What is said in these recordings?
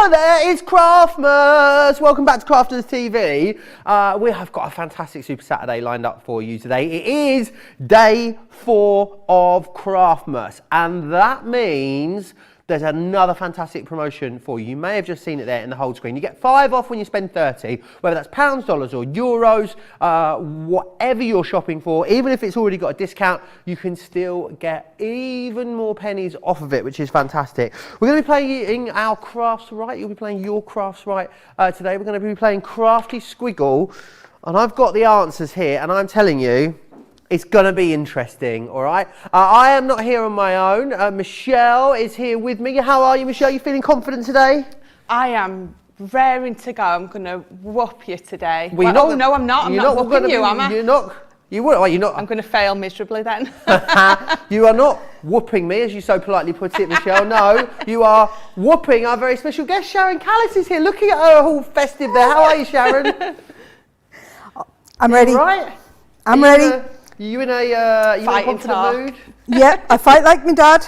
Hello there, it's Craftmas. Welcome back to Crafters TV. We have got a fantastic Super Saturday lined up for you today. It is day 4 of Craftmas, and that means there's another fantastic promotion for you. You may have just seen it there in the whole screen. You get 5 off when you spend 30, whether that's pounds, dollars or euros, whatever you're shopping for. Even if it's already got a discount, you can still get even more pennies off of it, which is fantastic. We're going to be playing our crafts right. You'll be playing your crafts right today. We're going to be playing Crafty Squiggle, and I've got the answers here, and I'm telling you, it's going to be interesting, all right? I am not here on my own. Michelle is here with me. How are you, Michelle? You feeling confident today? I am raring to go. I'm going to whoop you today. Well, no, I'm not. I'm not whooping you, am I? You're not. You would. You're not. I'm going to fail miserably then. You are not whooping me, as you so politely put it, Michelle. No, you are whooping our very special guest, Sharon Callis is here. Looking at her all festive there. How are you, Sharon? I'm ready. Right? I'm ready. You in a confident mood? Yeah, I fight like my dad.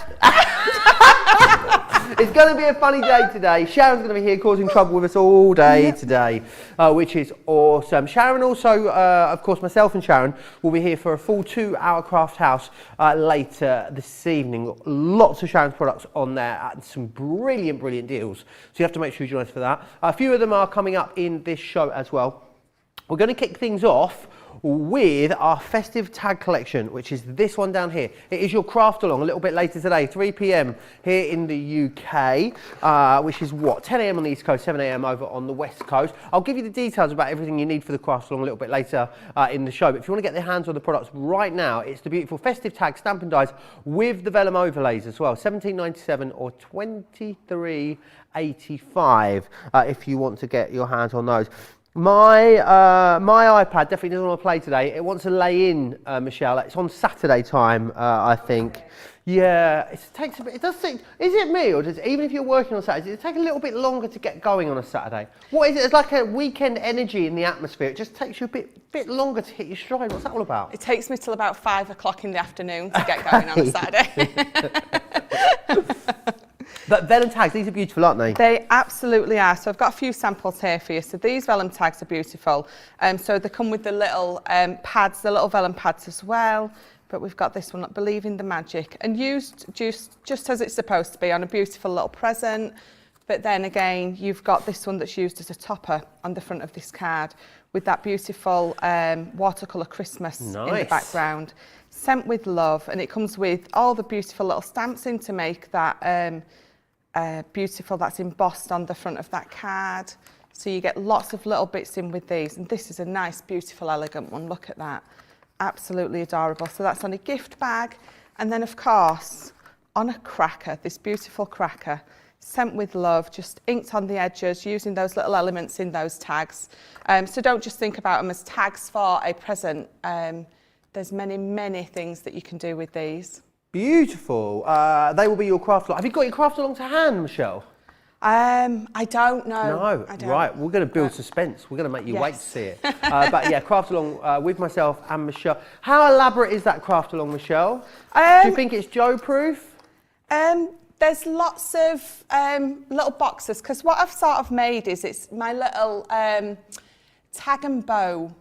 It's going to be a funny day today. Sharon's going to be here causing trouble with us all day today, which is awesome. Sharon also, of course, myself and Sharon will be here for a full 2-hour craft house later this evening. Lots of Sharon's products on there and some brilliant, brilliant deals. So you have to make sure you join us for that. A few of them are coming up in this show as well. We're going to kick things off with our festive tag collection, which is this one down here. It is your craft along a little bit later today, 3 p.m. here in the UK, which is what, 10 a.m. on the East Coast, 7 a.m. over on the West Coast. I'll give you the details about everything you need for the craft along a little bit later in the show. But if you want to get your hands on the products right now, it's the beautiful festive tag stamp and dies with the vellum overlays as well, $17.97 or $23.85 if you want to get your hands on those. My iPad definitely doesn't want to play today. It wants to lay in, Michelle. It's on Saturday time, I think. Yeah, it takes a bit. It does take. Is it me, or does even if you're working on Saturday, does it take a little bit longer to get going on a Saturday? What is it? It's like a weekend energy in the atmosphere. It just takes you a bit longer to hit your stride. What's that all about? It takes me till about 5 o'clock in the afternoon to get going on a Saturday. But vellum tags, these are beautiful, aren't they? They absolutely are. So I've got a few samples here for you. So these vellum tags are beautiful. So they come with the little pads, the little vellum pads as well. But we've got this one, Believe in the Magic, and used just as it's supposed to be on a beautiful little present. But then again, you've got this one that's used as a topper on the front of this card with that beautiful watercolour Christmas in the background. Sent with love, and it comes with all the beautiful little stamps in to make that beautiful, that's embossed on the front of that card. So you get lots of little bits in with these, and this is a nice, beautiful, elegant one. Look at that. Absolutely adorable. So that's on a gift bag, and then of course on a cracker, this beautiful cracker, sent with love, just inked on the edges using those little elements in those tags. So don't just think about them as tags for a present. There's many things that you can do with these. Beautiful. They will be your craft along. Have you got your craft along to hand, Michelle? I don't know. No, I don't. Right. We're going to build suspense. We're going to make you wait to see it. But yeah, craft along with myself and Michelle. How elaborate is that craft along, Michelle? Do you think it's Joe-proof? There's lots of little boxes, because what I've sort of made is it's my little tag and bow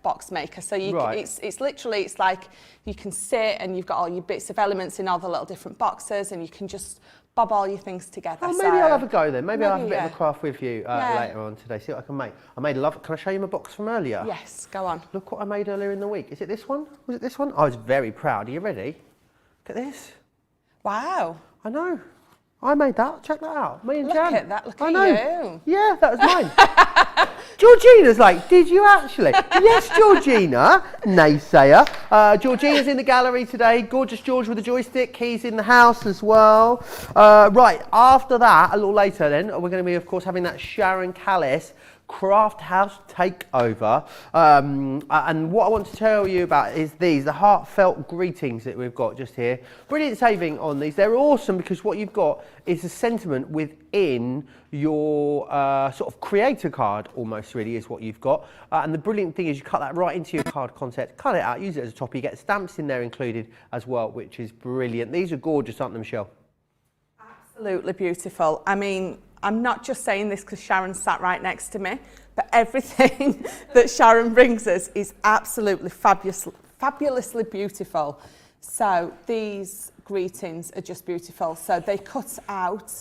box maker. So you it's literally, it's like you can sit and you've got all your bits of elements in all the little different boxes, and you can just bob all your things together. Oh, maybe I'll have a go then. Maybe I'll have a bit of a craft with you later on today. See what I can make. I made can I show you my box from earlier? Yes, go on. Look what I made earlier in the week. Is it this one? Was it this one? I was very proud. Are you ready? Look at this. Wow. I know. I made that. Check that out. Me and Jan. Look at that. Look at you. Yeah, that was mine. Georgina's like, did you actually? Yes, Georgina, naysayer. Georgina's in the gallery today. Gorgeous George with a joystick. He's in the house as well. Right, after that, a little later then, we're going to be, of course, having that Sharon Callis Craft House takeover. And what I want to tell you about is the Heartfelt Greetings that we've got just here. Brilliant saving on these. They're awesome because what you've got is a sentiment within your sort of creator card, almost really is what you've got. And the brilliant thing is you cut that right into your card concept, cut it out, use it as a topper. You get stamps in there included as well, which is brilliant. These are gorgeous, aren't they, Michelle? Absolutely beautiful. I mean, I'm not just saying this because Sharon sat right next to me, but everything that Sharon brings us is absolutely fabulously beautiful. So these greetings are just beautiful. So they cut out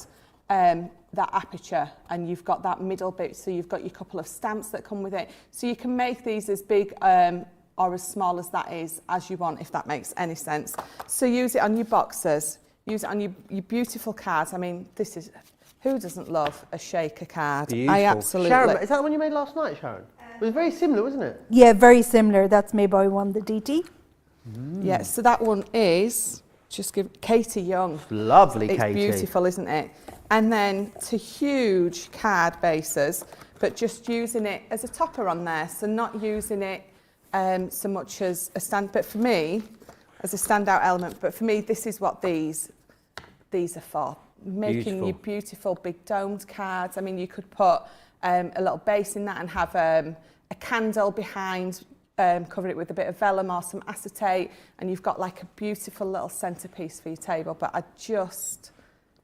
that aperture, and you've got that middle bit, so you've got your couple of stamps that come with it. So you can make these as big or as small as that is as you want, if that makes any sense. So use it on your boxes, use it on your beautiful cards. I mean, this is, who doesn't love a shaker card? Beautiful. I absolutely. Sharon, is that the one you made last night, Sharon? It was very similar, wasn't it? Yeah, very similar. That's made by one, the DT. Yeah, so that one is, just give Katie Young. Lovely, It's Katie. beautiful, isn't it? And then to huge card bases, but just using it as a topper on there, so not using it so much as a stand, but for me, as a standout element, but for me, this is what these are for. Making your beautiful big domed cards. I mean, you could put a little base in that and have a candle behind, cover it with a bit of vellum or some acetate, and you've got like a beautiful little centerpiece for your table. But I just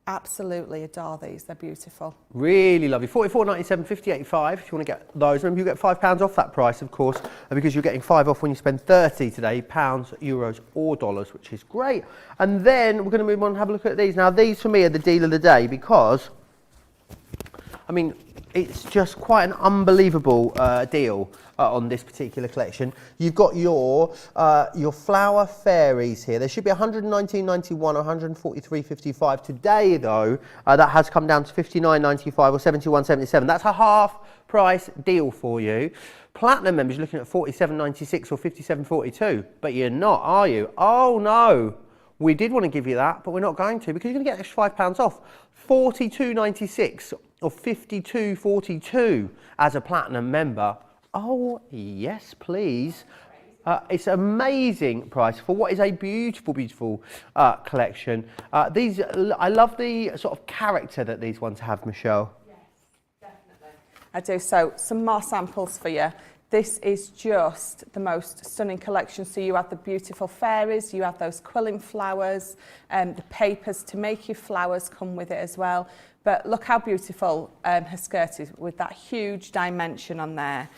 absolutely adore these. They're beautiful. Really lovely. 44.97, 58.5 if you want to get those. Remember, you get £5 off that price, of course, because you're getting 5 off when you spend 30 today, pounds, euros or dollars, which is great. And then we're going to move on and have a look at these. Now, these for me are the deal of the day because, I mean, it's just quite an unbelievable deal on this particular collection. You've got your Flower Fairies here. There should be 119.91 or 143.55 today, though. That has come down to 59.95 or 71.77. That's a half price deal for you. Platinum members looking at 47.96 or 57.42, but you're not, are you? Oh no, we did want to give you that, but we're not going to, because you're going to get an extra £5 off. 42.96 or 52.42 as a platinum member. Oh yes, please. It's an amazing price for what is a beautiful collection. These, I love the sort of character that these ones have, Michelle. Yes, definitely. I do. So some more samples for you. This is just the most stunning collection. So you have the beautiful fairies, you have those quilling flowers, the papers to make your flowers come with it as well. But look how beautiful her skirt is with that huge dimension on there.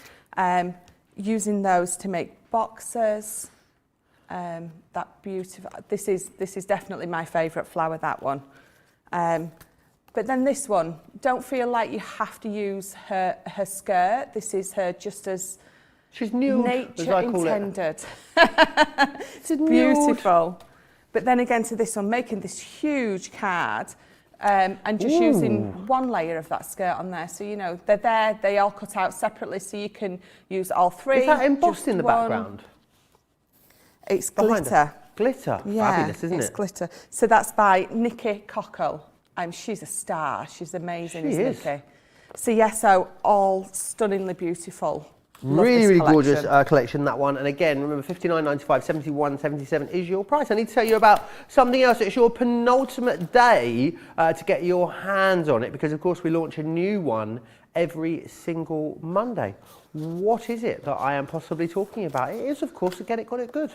Using those to make boxes. That beautiful. This is definitely my favourite flower, that one. But then this one, don't feel like you have to use her skirt. This is her just as she's nude, nature as I call intended. It's beautiful. But then again to this one, making this huge card and just using one layer of that skirt on there. So, you know, they're there, they all cut out separately, so you can use all three. Is that embossed in the background? It's glitter. Glitter? Yeah, fabulous, isn't it's it? glitter. So that's by Nikki Cockle. She's a star. She's amazing, isn't Nikki? So yeah, so all stunningly beautiful. Really gorgeous collection, that one. And again, remember, 59.95, 71.77 is your price. I need to tell you about something else. It's your penultimate day to get your hands on it, because of course we launch a new one every single Monday. What is it that I am possibly talking about? It is, of course, Get It, Got It Good.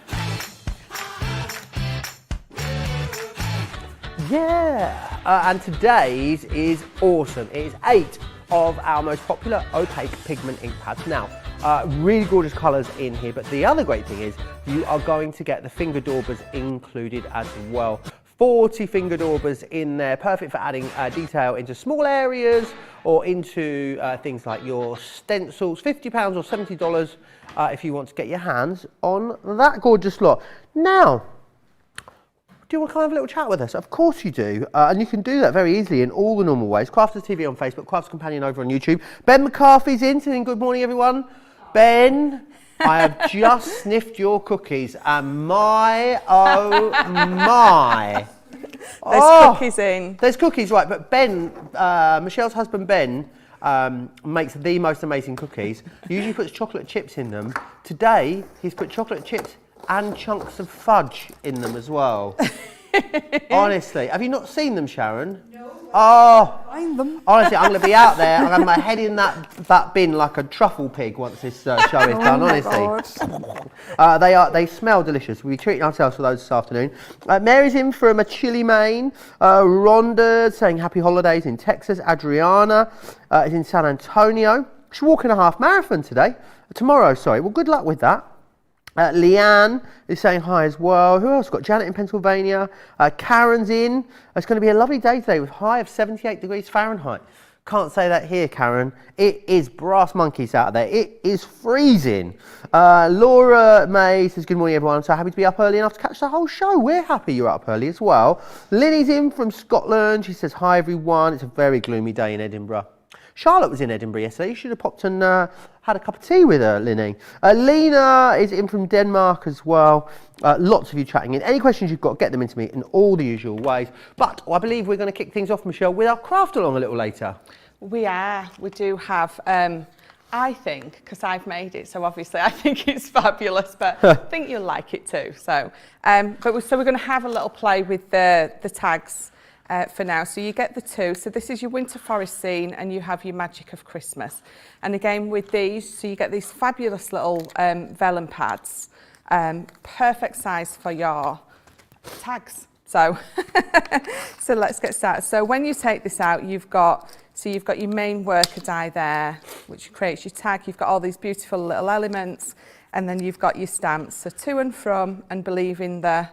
Yeah, and today's is awesome. It is 8 of our most popular opaque pigment ink pads. Now, really gorgeous colours in here, but the other great thing is you are going to get the finger daubers included as well. 40 finger daubers in there, perfect for adding detail into small areas or into things like your stencils. £50 or $70 if you want to get your hands on that gorgeous lot. Now, do you want to come have a little chat with us? Of course you do. And you can do that very easily in all the normal ways. Crafters TV on Facebook, Crafts Companion over on YouTube. Ben McCarthy's in, saying good morning, everyone. Ben, I have just sniffed your cookies, and my, oh my. There's cookies in. There's cookies, right. But Ben, Michelle's husband Ben, makes the most amazing cookies. He usually puts chocolate chips in them. Today, he's put chocolate chips and chunks of fudge in them as well. Honestly, have you not seen them, Sharon? No. Oh, Find them. Honestly, I'm going to be out there. I'm going to have my head in that bin like a truffle pig once this show is done, honestly. They smell delicious. We'll be treating ourselves to those this afternoon. Mary's in from a chilly Maine. Rhonda saying happy holidays in Texas. Adriana is in San Antonio. She's walking a half marathon tomorrow, sorry. Well, good luck with that. Leanne is saying hi as well. Who else? Got Janet in Pennsylvania. Karen's in. It's going to be a lovely day today with high of 78 degrees Fahrenheit. Can't say that here, Karen. It is brass monkeys out there. It is freezing. Laura May says, good morning, everyone. I'm so happy to be up early enough to catch the whole show. We're happy you're up early as well. Lily's in from Scotland. She says, hi, everyone. It's a very gloomy day in Edinburgh. Charlotte was in Edinburgh yesterday. You should have popped and had a cup of tea with her, Linny. Lena is in from Denmark as well. Lots of you chatting in. Any questions you've got, get them into me in all the usual ways. But I believe we're going to kick things off, Michelle, with our craft along a little later. We are. We do have, I think, because I've made it, so obviously I think it's fabulous, but I think you'll like it too. So, so we're going to have a little play with the tags. For now, so you get the two. So this is your winter forest scene, and you have your magic of Christmas. And again with these, so you get these fabulous little vellum pads, perfect size for your tags. So, so let's get started. So when you take this out, you've got your main worker die there, which creates your tag. You've got all these beautiful little elements, and then you've got your stamps. So to and from, and believe in the,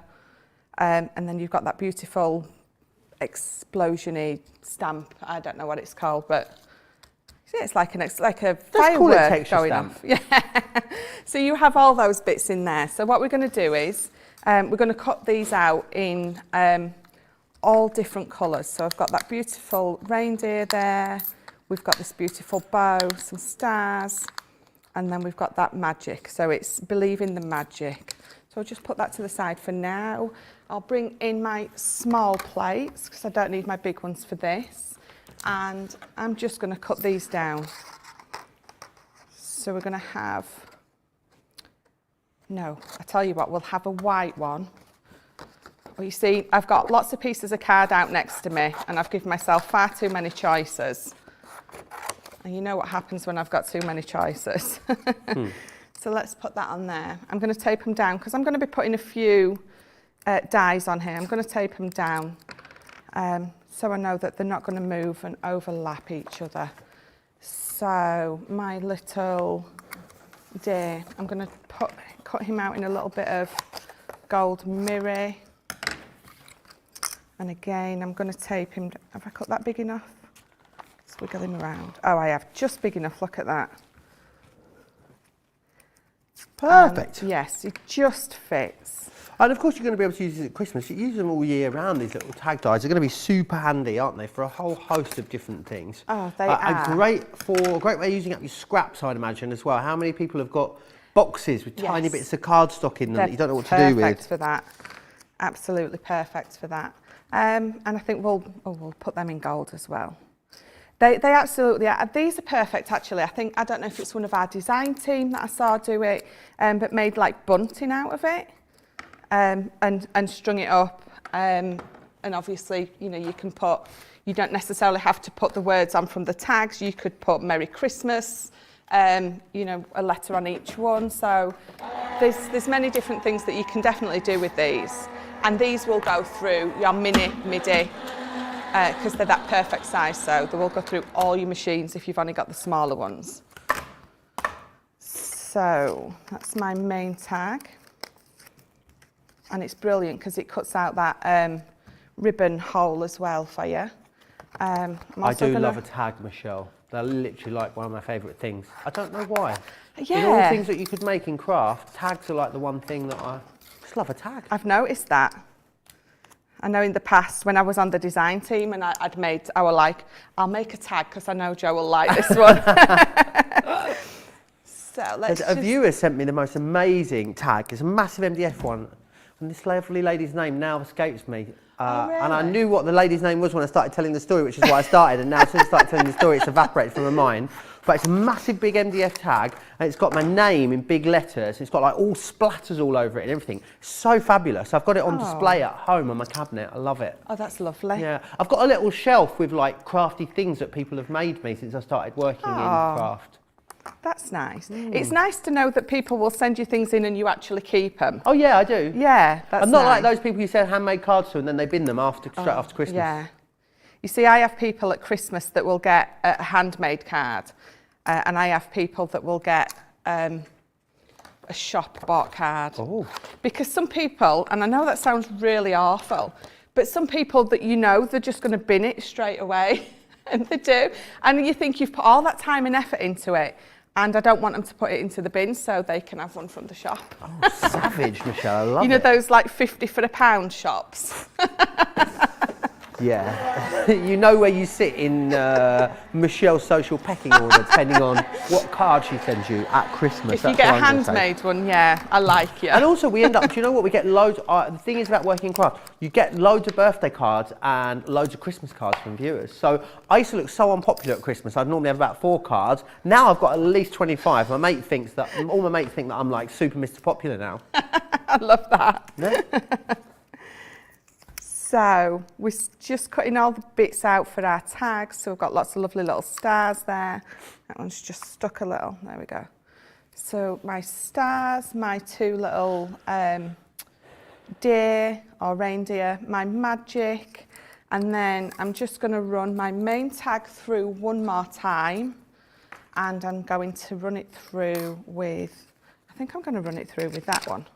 and then you've got that beautiful explosion-y stamp. I don't know what it's called, but it's like a firework going off. Yeah. So you have all those bits in there. So what we're going to do is we're going to cut these out in all different colours. So I've got that beautiful reindeer there. We've got this beautiful bow, some stars, and then we've got that magic. So it's believe in the magic. So I'll just put that to the side for now. I'll bring in my small plates because I don't need my big ones for this. And I'm just going to cut these down. So we're going to have, I tell you what, we'll have a white one. Well, you see, I've got lots of pieces of card out next to me, and I've given myself far too many choices. And you know what happens when I've got too many choices. So let's put that on there. I'm going to tape them down because I'm going to be putting a few dies on here. I'm going to tape them down so I know that they're not going to move and overlap each other. So my little deer, I'm going to cut him out in a little bit of gold mirror. And again, I'm going to tape him. Have I cut that big enough? Swiggle him around. Oh, I have just big enough. Look at that. Perfect. Yes, it just fits. And of course you're going to be able to use these at Christmas. You use them all year round, these little tag dies. They're going to be super handy, aren't they, for a whole host of different things. Oh, they are. A great way of using up your scraps, I'd imagine, as well. How many people have got boxes with tiny bits of cardstock in them that you don't know what to do with? Perfect for that. Absolutely perfect for that. And I think we'll put them in gold as well. They absolutely are. These are perfect, actually. I don't know if it's one of our design team that I saw do it, but made like bunting out of it, and strung it up. And obviously, you don't necessarily have to put the words on from the tags. You could put Merry Christmas, a letter on each one. So there's many different things that you can definitely do with these. And these will go through your midi, because they're that perfect size, so they will go through all your machines if you've only got the smaller ones. So that's my main tag, and it's brilliant because it cuts out that ribbon hole as well for you. I do love a tag, Michelle. They're literally like one of my favourite things. I don't know why. Yeah. In all the things that you could make in craft, tags are like the one thing that I just love a tag. I've noticed that. I know in the past when I was on the design team and I was like, I'll make a tag because I know Joe will like this one. So a viewer sent me the most amazing tag. It's a massive MDF one And this lovely lady's name now escapes me. Oh, really? And I knew what the lady's name was when I started telling the story, which is why I started. And now since I started telling the story, it's evaporated from my mind. But it's a massive big MDF tag, and it's got my name in big letters. It's got like all splatters all over it and everything. So fabulous. I've got it on display at home on my cabinet. I love it. Oh, that's lovely. Yeah, I've got a little shelf with like crafty things that people have made me since I started working in craft. That's nice. It's nice to know that people will send you things in and you actually keep them. Oh yeah, I do. Yeah, that's I'm not like nice. those people you send handmade cards to and then they bin them straight after Christmas. Yeah. You see, I have people at Christmas that will get a handmade card, and I have people that will get a shop bought card. Oh. Because some people, and I know that sounds really awful, but some people that you know, they're just going to bin it straight away. And they do. And you think you've put all that time and effort into it, and I don't want them to put it into the bin so they can have one from the shop. Oh, savage, Michelle. I love it. You know those like 50 for a pound shops? Yeah. You know where you sit in Michelle's social pecking order, depending on what card she sends you at Christmas. If you get a handmade one, yeah, I like you. And also we end up, do you know what, we get loads, the thing is about working in craft, you get loads of birthday cards and loads of Christmas cards from viewers. So I used to look so unpopular at Christmas, I'd normally have about 4 cards. Now I've got at least 25. All my mates think that I'm like super Mr. Popular now. I love that. Yeah. So we're just cutting all the bits out for our tags. So we've got lots of lovely little stars there. That one's just stuck a little. There we go. So my stars, my 2 little deer or reindeer, my magic, and then I'm just going to run my main tag through one more time, and I'm going to run it through with, I think I'm going to run it through with that one.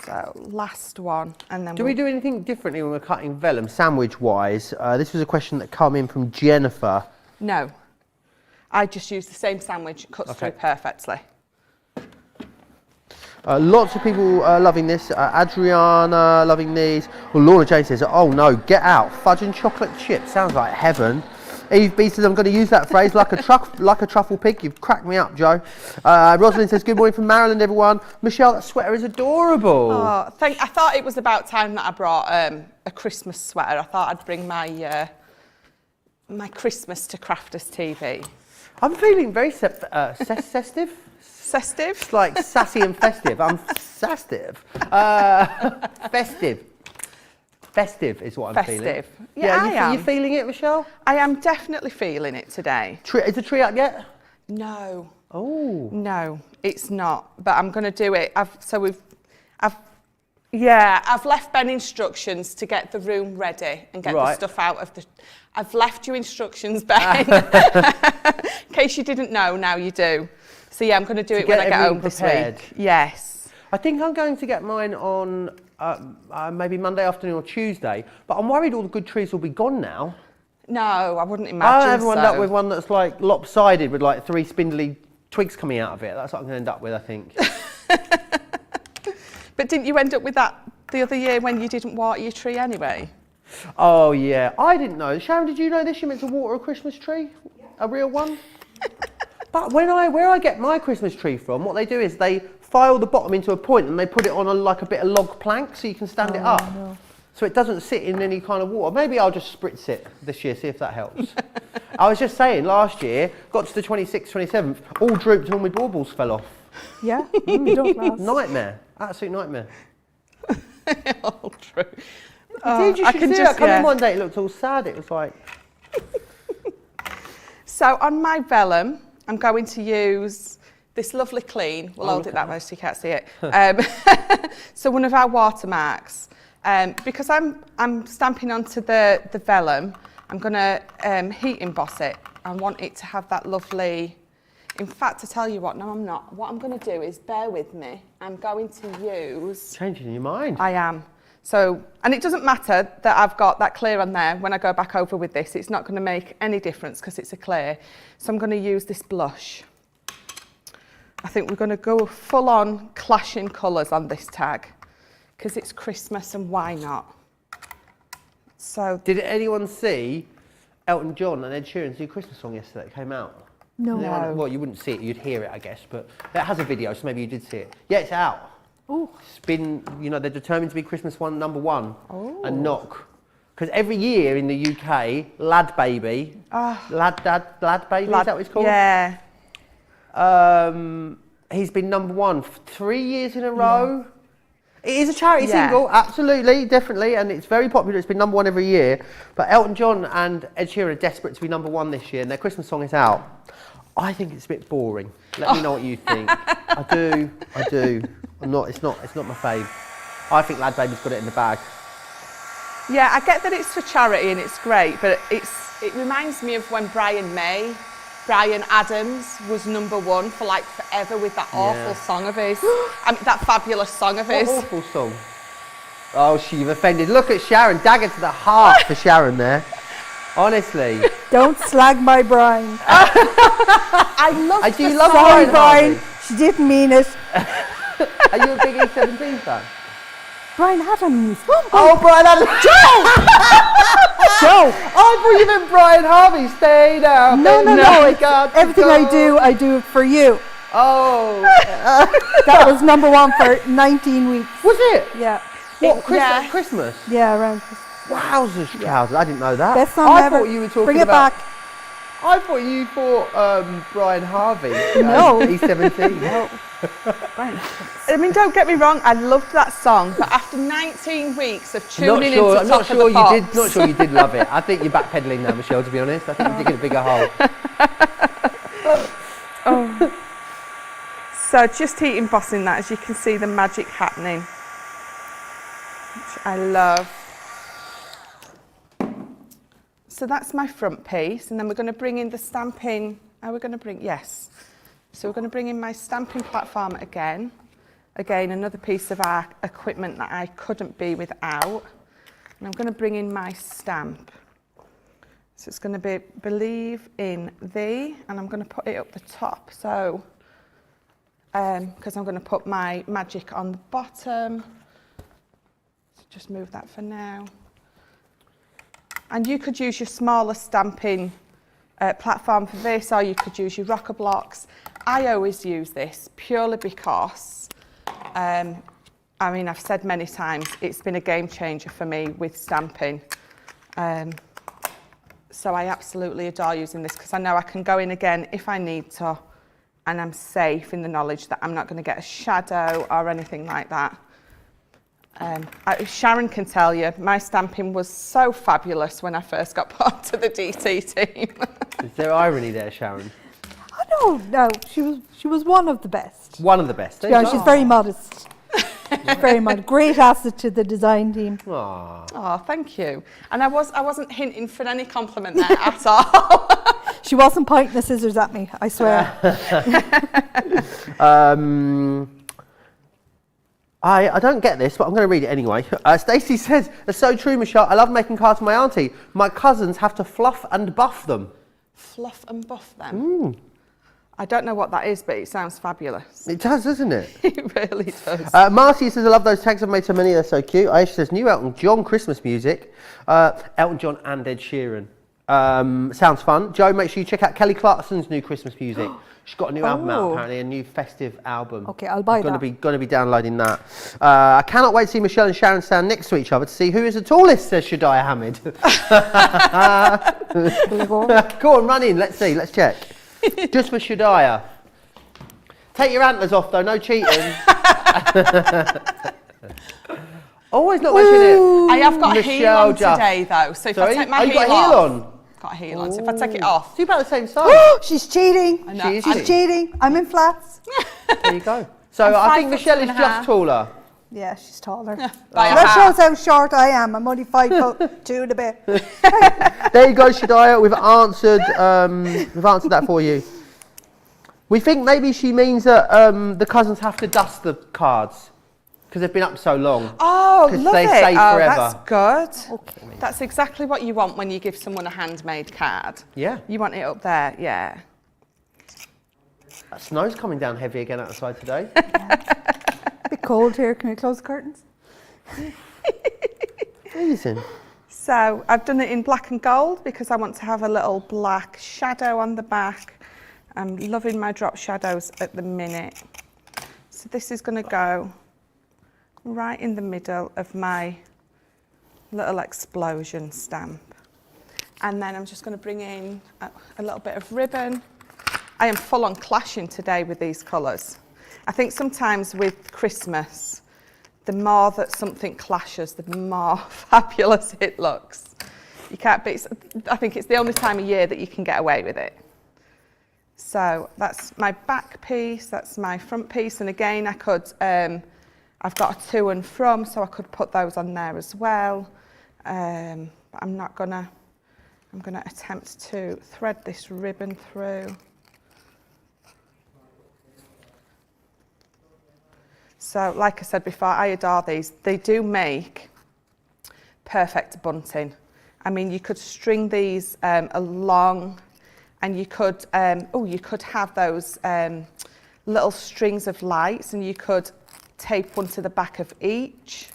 So last one, and then Do we do anything differently when we're cutting vellum, sandwich-wise? This was a question that came in from Jennifer. No, I just use the same sandwich, it cuts through perfectly. Lots of people loving this. Adriana loving these. Well, Laura Jane says, oh no, get out. Fudge and chocolate chips. Sounds like heaven. Eve B says, I'm going to use that phrase, like a truffle pig. You've cracked me up, Joe. Rosalind says, good morning from Maryland, everyone. Michelle, that sweater is adorable. Oh, I thought it was about time that I brought a Christmas sweater. I thought I'd bring my my Christmas to Crafters TV. I'm feeling very festive. Festive? It's like sassy and festive. I'm festive. Festive. Festive is what I'm feeling. Festive. Yeah, I am. You feeling it, Michelle? I am definitely feeling it today. Is the tree up yet? No. Oh. No, it's not. But I'm going to do it. I've left Ben instructions to get the room ready and get the stuff out of the. I've left you instructions, Ben. In case you didn't know, now you do. So yeah, I'm going to do it when I get home this week. Yes. I think I'm going to get mine on maybe Monday afternoon or Tuesday, but I'm worried all the good trees will be gone now. No, I wouldn't imagine I'll end up with one that's like lopsided with like 3 spindly twigs coming out of it. That's what I'm going to end up with, I think. But didn't you end up with that the other year when you didn't water your tree anyway? Oh yeah, I didn't know. Sharon, did you know this? You're meant to water a Christmas tree? Yeah. A real one? But where I get my Christmas tree from, what they do is they file the bottom into a point and they put it on like a bit of log plank so you can stand it up. No. So it doesn't sit in any kind of water. Maybe I'll just spritz it this year, see if that helps. I was just saying, last year, got to the 26th, 27th, all drooped and all my baubles fell off. Yeah? Don't last. Nightmare. Absolute nightmare. All true. Did you see that coming one day? It looked all sad. It was like... So on my vellum, I'm going to use this lovely clean. We'll hold it that way so you can't see it. So one of our watermarks. Because I'm stamping onto the vellum, I'm going to heat emboss it. I want it to have that lovely... In fact, to tell you what, no, I'm not. What I'm going to do is, bear with me, I'm going to use... Changing your mind. I am. So, and it doesn't matter that I've got that clear on there when I go back over with this. It's not going to make any difference because it's a clear. So I'm going to use this blush. I think we're going to go full on clashing colours on this tag because it's Christmas and why not? So, did anyone see Elton John and Ed Sheeran's new Christmas song yesterday? It came out. No. Well, you wouldn't see it, you'd hear it, I guess, but it has a video, so maybe you did see it. Yeah, it's out. Oh. It's been, they're determined to be Christmas number one. And knock. Because every year in the UK, Lad Baby, Lad Baby, is that what it's called? Yeah. He's been number one for 3 years in a row. It is a charity single, absolutely, definitely, and it's very popular. It's been number one every year. But Elton John and Ed Sheeran are desperate to be number one this year, and their Christmas song is out. I think it's a bit boring. Let me know what you think. I do. It's not my fave. I think Lad Baby's got it in the bag. Yeah, I get that it's for charity and it's great, but it reminds me of when Brian Adams was number one for like forever with that awful song of his. I mean, that fabulous song of his. What awful song? Oh, you've offended. Look at Sharon, dagger to the heart for Sharon there. Honestly. Don't slag my Brian. I love the Do you love Sorry, Brian? She didn't mean it. Are you a big E17 fan? Brian Adams. Oh, Brian Adams. Joe. I thought you meant Brian Harvey. Stay down. No. God, Everything I do it for you. Oh. That was number one for 19 weeks. Was it? Yeah. What, Christmas? Yeah, around Christmas. Wowzers, trousers. I didn't know that. Best song I ever. thought you were talking Bring it about... back. I thought you thought Brian Harvey. No. E17. No. Brian. I mean, don't get me wrong, I loved that song, but after 19 weeks of tuning into I'm not Top of the Pops... Not sure you did love it. I think you're backpedaling now, Michelle, to be honest. I think you're digging a bigger hole. So just heat embossing that, as you can see the magic happening, which I love. So that's my front piece, and then we're going to bring in the stamping. So we're going to bring in my stamping platform again. Again, another piece of our equipment that I couldn't be without. And I'm going to bring in my stamp. So it's going to be Believe in Thee, and I'm going to put it up the top. So, because I'm going to put my magic on the bottom. So just move that for now. And you could use your smaller stamping platform for this, or you could use your rocker blocks. I always use this purely because, I mean, I've said many times, it's been a game changer for me with stamping. So I absolutely adore using this because I know I can go in again if I need to, and I'm safe in the knowledge that I'm not going to get a shadow or anything like that. Sharon can tell you, my stamping was so fabulous when I first got put onto the DT team. Is there irony there, Sharon? Oh no, she was one of the best. One of the best. Yeah, she's very modest. She's very modest. Great asset to the design team. Aww. Oh, thank you. And I wasn't hinting for any compliment there at all. She wasn't pointing the scissors at me, I swear. I don't get this, but I'm going to read it anyway. Stacey says, "That's so true, Michelle. I love making cards for my auntie. My cousins have to fluff and buff them." Fluff and buff them? I don't know what that is, but it sounds fabulous. It does, doesn't it? It really does. Marcy says, "I love those tags. I've made so many. They're so cute." Aisha says, "New Elton John Christmas music." Elton John and Ed Sheeran. Sounds fun. Joe, make sure you check out Kelly Clarkson's new Christmas music. She's got a new album out, apparently, a new festive album. Okay, I'll buy that. Going to be downloading that. I cannot wait to see Michelle and Sharon stand next to each other to see who is the tallest, says Shadiah Hamid. Go on, run in. Let's see. Let's check. Just for Shadiah. Take your antlers off, though. No cheating. Oh, he's not mentioning it. I have got a heel Michelle on today, though. So if I take my heel you got a off... heel on? Got a heel on, so if I take it off... So you're about the same size. Oh, she's cheating. I know. She's cheating. I'm in flats. There you go. So I think Michelle is just taller. Yeah, she's taller. By a That half. shows how short I am. I'm only 5'2" and a bit. There you go, Shadiah. We've answered that for you. We think maybe she means that the cousins have to dust the cards because they've been up so long. Oh, love they it. stay forever. That's good. Okay. That's exactly what you want when you give someone a handmade card. Yeah. You want it up there, yeah. That snow's coming down heavy again outside today. A bit cold here. Can we close the curtains? Amazing. So I've done it in black and gold because I want to have a little black shadow on the back. I'm loving my drop shadows at the minute. So this is going to go right in the middle of my little explosion stamp. And then I'm just going to bring in a little bit of ribbon. I am full on clashing today with these colours. I think sometimes with Christmas, the more that something clashes, the more fabulous it looks. You can't be, I think it's the only time of year that you can get away with it. So that's my back piece, that's my front piece, and again I could, I've got a to and from, so I could put those on there as well. But I'm gonna attempt to thread this ribbon through. So, like I said before, I adore these. They do make perfect bunting. I mean, you could string these along, and you could, you could have those little strings of lights, and you could tape one to the back of each.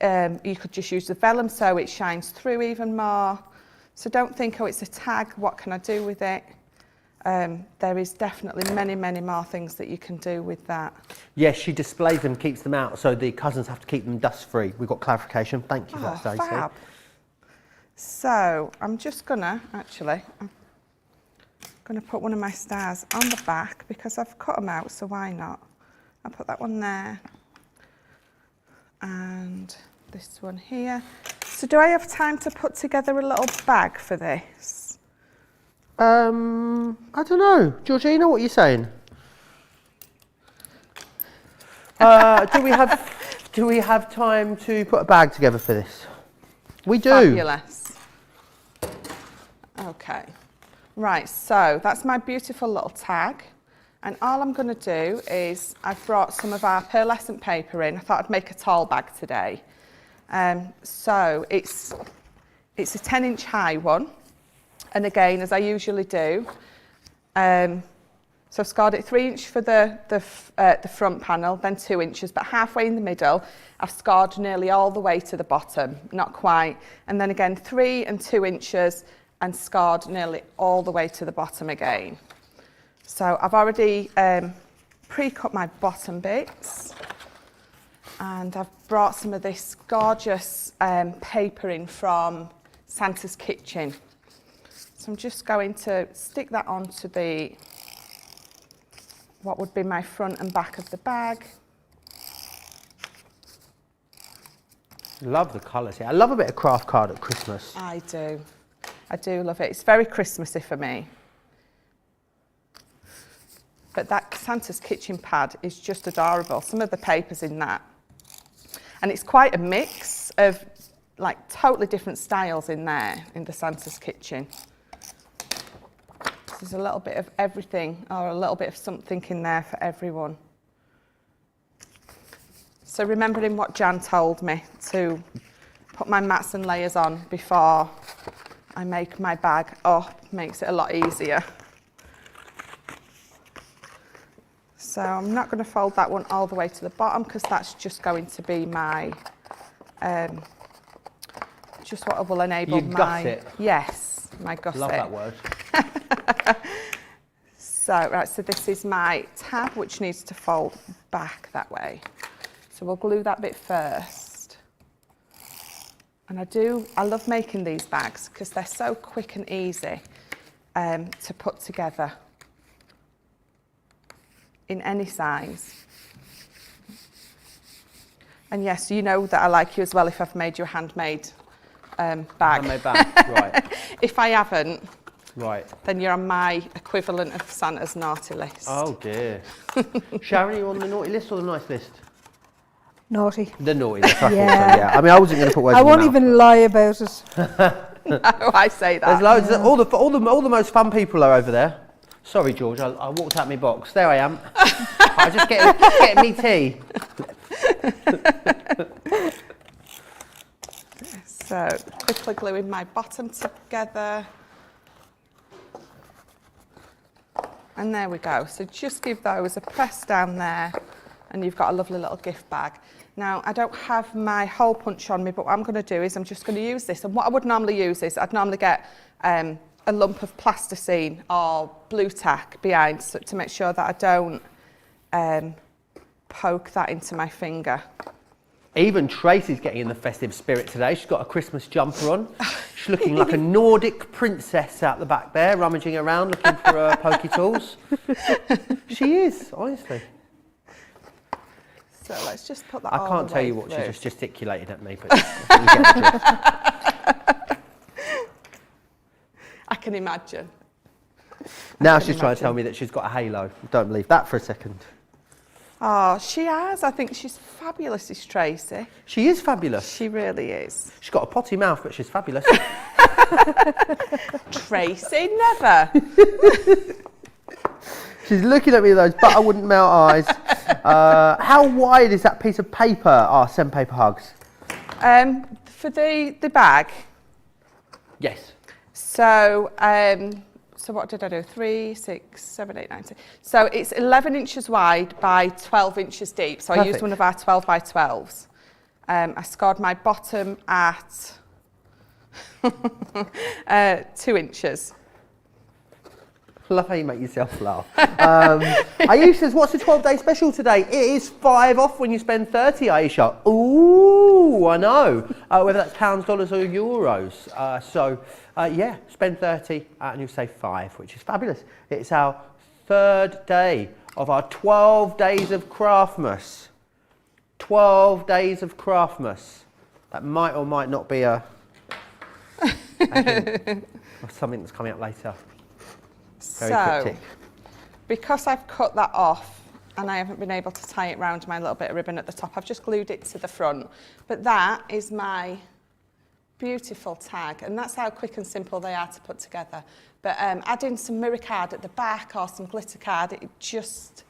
You could just use the vellum so it shines through even more. So don't think, oh, it's a tag, what can I do with it? There is definitely many, many more things that you can do with that. Yes, she displays them, keeps them out, so the cousins have to keep them dust-free. We've got clarification. Thank you for that, Stacey. Fab. So I'm just gonna, actually, I'm gonna put one of my stars on the back because I've cut them out, so why not? I'll put that one there. And this one here. So do I have time to put together a little bag for this? I don't know. Georgina, what are you saying? Do we have time to put a bag together for this? We do. Fabulous. Okay. Right, so that's my beautiful little tag. And all I'm going to do is I've brought some of our pearlescent paper in. I thought I'd make a tall bag today. So it's a 10-inch high one. And again, as I usually do, so I've scored it 3 inch for the front panel, then 2 inches, but halfway in the middle, I've scored nearly all the way to the bottom, not quite. And then again, 3 and 2 inches, and scored nearly all the way to the bottom again. So I've already pre-cut my bottom bits, and I've brought some of this gorgeous paper in from Santa's Kitchen. So I'm just going to stick that onto what would be my front and back of the bag. Love the colours here. I love a bit of craft card at Christmas. I do love it. It's very Christmassy for me. But that Santa's Kitchen pad is just adorable. Some of the papers in that. And it's quite a mix of like totally different styles in there, in the Santa's Kitchen. There's a little bit of everything, or a little bit of something in there for everyone. So remembering what Jan told me to put my mats and layers on before I make my bag up makes it a lot easier. So I'm not going to fold that one all the way to the bottom because that's just going to be my, just what will enable you gut it. Yes, my gusset. Love that word. So, right, so this is my tab, which needs to fold back that way. So we'll glue that bit first. And I love making these bags because they're so quick and easy to put together in any size. And yes, you know that I like you as well if I've made you a handmade bag. Handmade bag, right. If I haven't, right, then you're on my equivalent of Santa's naughty list. Oh dear. Sharon, are you on the naughty list or the nice list? Naughty. The naughty list, I thought so, Yeah. yeah. I mean, I wasn't going to put words I in your won't mouth, even but- lie about it. No, I say that. There's loads. All the most fun people are over there. Sorry, George. I walked out my box. There I am. I just getting me tea. So quickly gluing my bottom together. And there we go. So just give those a press down there and you've got a lovely little gift bag. Now, I don't have my hole punch on me, but what I'm going to do is I'm just going to use this. And what I would normally use is I'd normally get a lump of plasticine or blue tack behind to make sure that I don't poke that into my finger. Even Tracy's getting in the festive spirit today. She's got a Christmas jumper on. She's looking like a Nordic princess out the back there, rummaging around looking for her pokey tools. She is, honestly. So let's just put that I all can't the tell way you what through. she just gesticulated at me, but you get the drift. I can imagine. Now she's trying to tell me that she's got a halo. Don't believe that for a second. Oh, she has. I think she's fabulous, is Tracy. She is fabulous. She really is. She's got a potty mouth, but she's fabulous. Tracy, never. She's looking at me with those butter wouldn't melt eyes. How wide is that piece of paper? Oh, sandpaper hugs. For the bag. Yes. So, so what did I do? 3, 6, 7, 8, 9, 10. So it's 11 inches wide by 12 inches deep. So Perfect. I used one of our 12 by 12s. I scored my bottom at 2 inches. Love how you make yourself laugh. Aisha says, what's the 12-day special today? It is 5 off when you spend 30, Aisha. Ooh, I know. Whether that's pounds, dollars or euros. Yeah, spend 30 and you save 5, which is fabulous. It's our 3rd day of our 12 days of Craftmas. 12 days of Craftmas. That might or might not be a something that's coming up later. Very cryptic. Because I've cut that off and I haven't been able to tie it round my little bit of ribbon at the top, I've just glued it to the front. But that is my beautiful tag, and that's how quick and simple they are to put together. But adding some mirror card at the back or some glitter card, it just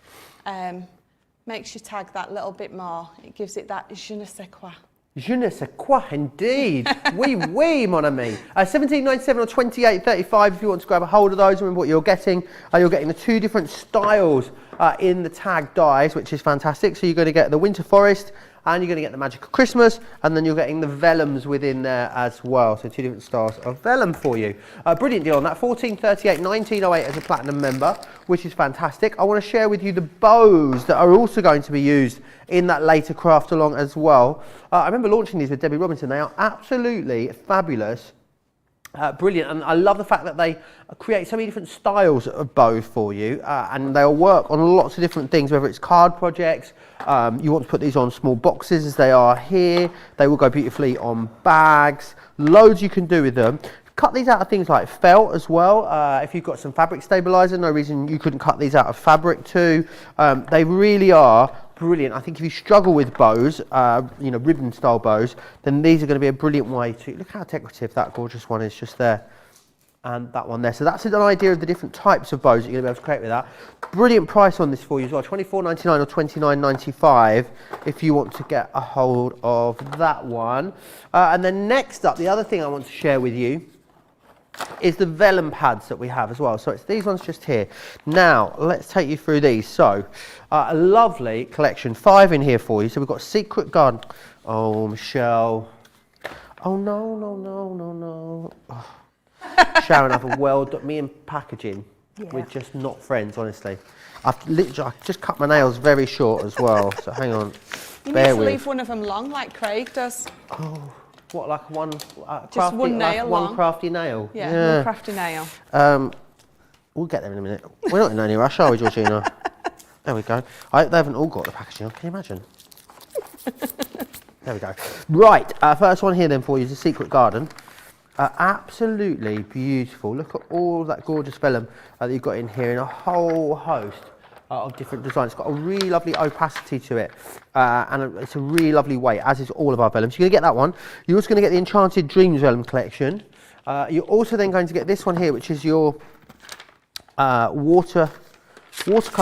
makes your tag that little bit more. It gives it that je ne sais quoi. Je ne sais quoi, indeed. Oui, oui, mon ami. 17.97 or 28.35 if you want to grab a hold of those. Remember what you're getting. You're getting the 2 different styles in the tag dies, which is fantastic. So you're going to get the Winter Forest and you're going to get the Magic of Christmas, and then you're getting the vellums within there as well. So 2 different styles of vellum for you. Brilliant deal on that. 14.38, 19.08 as a platinum member, which is fantastic. I want to share with you the bows that are also going to be used in that later craft along as well. I remember launching these with Debbie Robinson. They are absolutely fabulous. Brilliant, and I love the fact that they create so many different styles of bows for you, and they'll work on lots of different things, whether it's card projects, you want to put these on small boxes as they are here, they will go beautifully on bags, loads you can do with them. Cut these out of things like felt as well. If you've got some fabric stabilizer, no reason you couldn't cut these out of fabric too. They really are brilliant. I think if you struggle with bows, ribbon style bows, then these are going to be a brilliant way to, look how decorative that gorgeous one is just there. And that one there. So that's an idea of the different types of bows that you're going to be able to create with that. Brilliant price on this for you as well, $24.99 or $29.95 if you want to get a hold of that one. And then next up, the other thing I want to share with you is the Vellum Pads that we have as well. So it's these ones just here. Now, let's take you through these. So, a lovely collection, 5 in here for you. So we've got Secret Garden. Oh, Michelle. Oh, no. Oh. Sharon, I've a world, me and packaging, we're just not friends, honestly. I just cut my nails very short as well, so hang on. You need to leave one of them long, like Craig does. Oh. What, like one just one nail long. One crafty nail? Yeah, one crafty nail. We'll get there in a minute. We're not in any rush, are we, Georgina? There we go. They haven't all got the packaging on, can you imagine? There we go. Right, first one here then for you is the Secret Garden. Absolutely beautiful. Look at all of that gorgeous vellum that you've got in here in a whole host of different designs. It's got a really lovely opacity to it, and it's a really lovely weight, as is all of our vellums. You're going to get that one. You're also going to get the Enchanted Dreams vellum collection. You're also then going to get this one here, which is your watercolour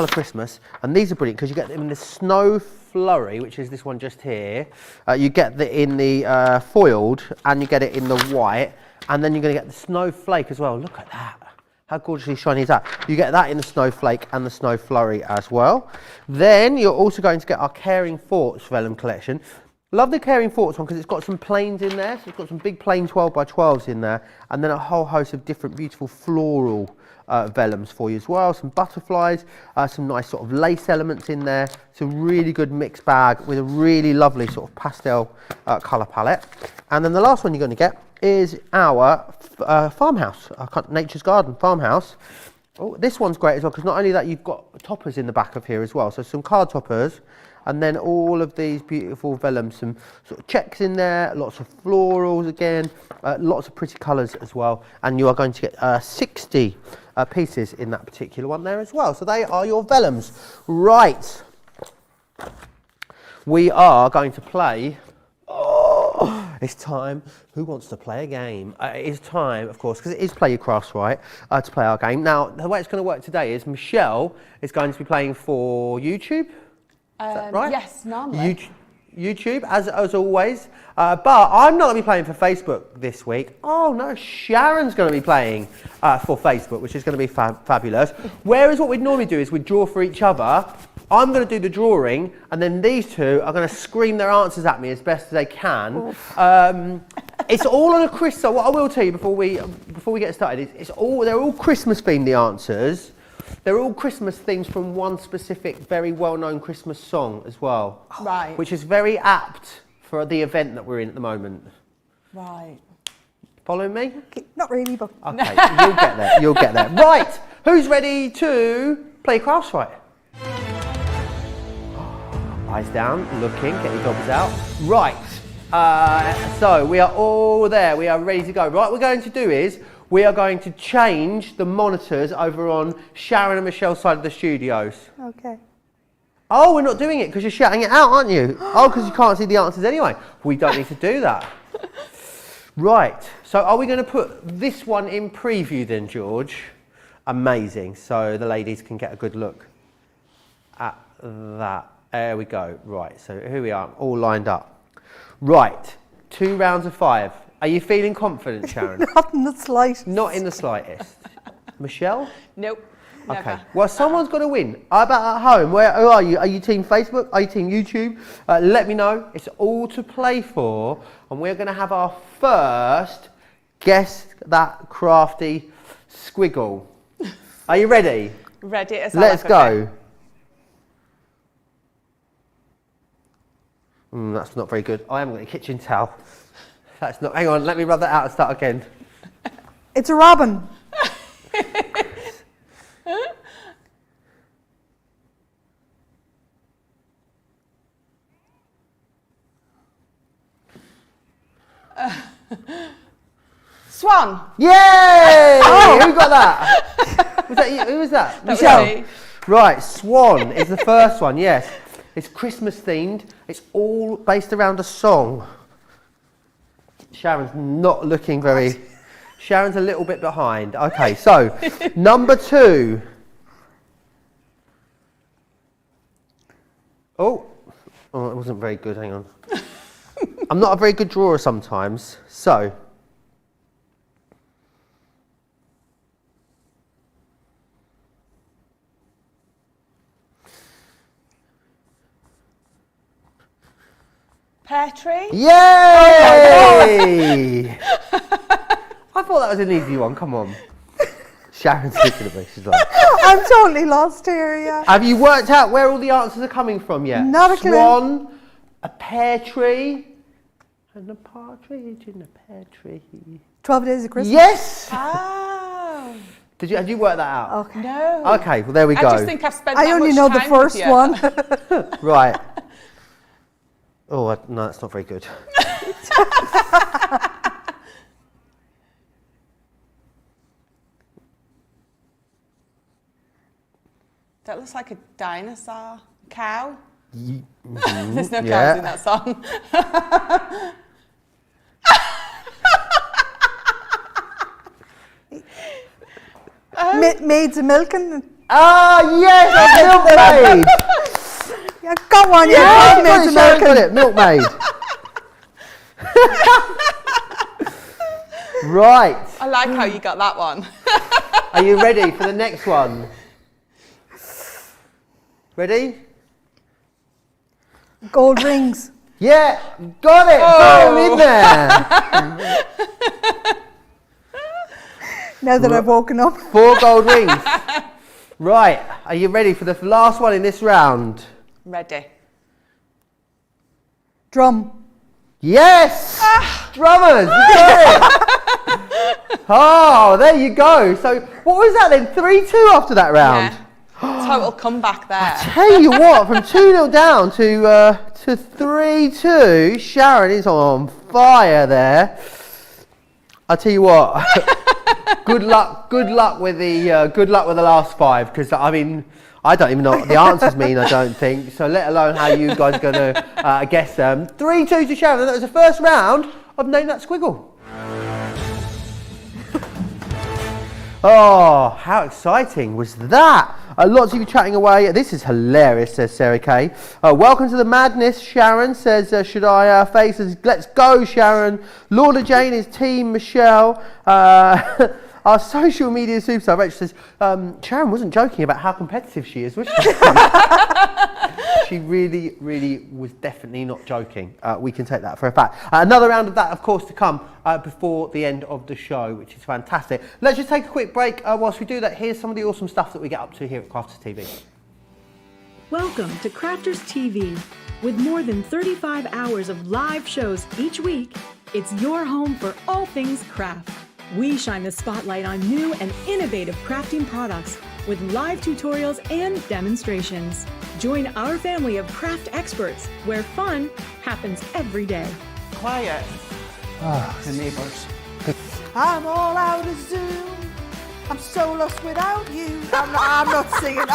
Christmas, and these are brilliant because you get them in the Snow Flurry, which is this one just here. You get it in the foiled, and you get it in the white, and then you're going to get the Snowflake as well. Look at that. How gorgeously shiny is that? You get that in the Snowflake and the Snow Flurry as well. Then you're also going to get our Caring Thoughts vellum collection. Love the Caring Thoughts one because it's got some plains in there. So it's got some big plain 12x12s in there, and then a whole host of different beautiful floral vellums for you as well. Some butterflies, some nice sort of lace elements in there. It's a really good mixed bag with a really lovely sort of pastel colour palette. And then the last one you're going to get is our farmhouse, Nature's Garden farmhouse. Oh, this one's great as well because not only that, you've got toppers in the back of here as well. So some card toppers. And then all of these beautiful vellums, some sort of checks in there, lots of florals again, lots of pretty colours as well. And you are going to get 60 pieces in that particular one there as well. So they are your vellums. Right. We are going to play. Oh, it's time. Who wants to play a game? It is time, of course, because it is Play Your Crafts Right, to play our game. Now, the way it's going to work today is Michelle is going to be playing for YouTube. Is that right? Yes, normally. YouTube, as always. But I'm not going to be playing for Facebook this week. Oh no, Sharon's going to be playing for Facebook, which is going to be fabulous. Whereas what we'd normally do is we'd draw for each other. I'm going to do the drawing, and then these two are going to scream their answers at me as best as they can. It's all on a Christmas. So what I will tell you before we get started is they're all Christmas themed, the answers. They're all Christmas themes from one specific, very well-known Christmas song as well. Right. Which is very apt for the event that we're in at the moment. Right. Following me? Okay, not really, but... Okay, you'll get there, you'll get there. Right, who's ready to play Crafts Right? Eyes down, looking, get your gobbles out. Right, so we are all there, we are ready to go. Right, what we're going to do is, we are going to change the monitors over on Sharon and Michelle's side of the studios. Okay. Oh, we're not doing it because you're shouting it out, aren't you? Oh, because you can't see the answers anyway. We don't need to do that. Right, so are we going to put this one in preview then, George? Amazing, so the ladies can get a good look at that. There we go. Right, so here we are, all lined up. Right, 2 rounds of 5. Are you feeling confident, Sharon? Not in the slightest. Not in the slightest. Michelle? Nope. Okay. Never. Well, someone's got to win. How about at home? Who are you? Are you team Facebook? Are you team YouTube? Let me know. It's all to play for. And we're going to have our first Guess That Crafty Squiggle. Are you ready? Ready as Let's go. That's not very good. I haven't got a kitchen towel. That's not. Hang on, let me rub that out and start again. It's a robin. Swan. Yay! Oh. Who got that? Was that you? Who was that? Michelle. Me. Right, Swan is the first one. Yes, it's Christmas themed. It's all based around a song. Sharon's not looking very... Sharon's a little bit behind. Okay, so, number 2. Oh, it wasn't very good, hang on. I'm not a very good drawer sometimes, so... Pear tree. Yay! I thought that was an easy one, come on. Sharon's looking at me, she's like... I'm totally lost here, yeah. Have you worked out where all the answers are coming from yet? Not a clue. Swan, a pear tree, and a partridge in a pear tree. 12 Days of Christmas. Yes! Oh. Had you worked that out? Okay. No. Okay, well there we go. I just think I've spent I that only much know the time with first you. one. Right. Oh, no, that's not very good. That looks like a dinosaur. Cow. Mm-hmm. There's no cows in that song. Maids of milking. Ah, yes, milkmaid. Yeah, got one, Yeah, Maids of Sharon got milking. it, milkmaid. Right. I like how you got that one. Are you ready for the next one? Ready? Gold rings. Yeah, got it. Got him in there. Now that I've woken up. 4 gold rings. Right, are you ready for the last one in this round? Ready. Drum. Yes! Drummers, you got it. Oh, there you go. So what was that then? 3-2 after that round? Yeah. Total comeback there. Tell you what, from 2-0 down to 3-2, Sharon is on fire there. I'll tell you what. Good luck with the last 5, because I mean I don't even know what the answers mean. I don't think so. Let alone how you guys are going to guess them. 3-2 to Sharon. That was the first round of Name That Squiggle. Oh, how exciting was that? Lots of you chatting away. This is hilarious, says Sarah Kay. Welcome to the madness, Sharon, says, should I face us? Let's go, Sharon. Lorna Jane is team Michelle. Our social media superstar, Rachel, says, Sharon wasn't joking about how competitive she is, was she? She really, really was definitely not joking. We can take that for a fact. Another round of that, of course, to come before the end of the show, which is fantastic. Let's just take a quick break. Whilst we do that, here's some of the awesome stuff that we get up to here at Crafters TV. Welcome to Crafters TV. With more than 35 hours of live shows each week, it's your home for all things craft. We shine the spotlight on new and innovative crafting products with live tutorials and demonstrations. Join our family of craft experts where fun happens every day. Quiet. The neighbours. I'm all out of Zoom. I'm so lost without you. I'm not singing.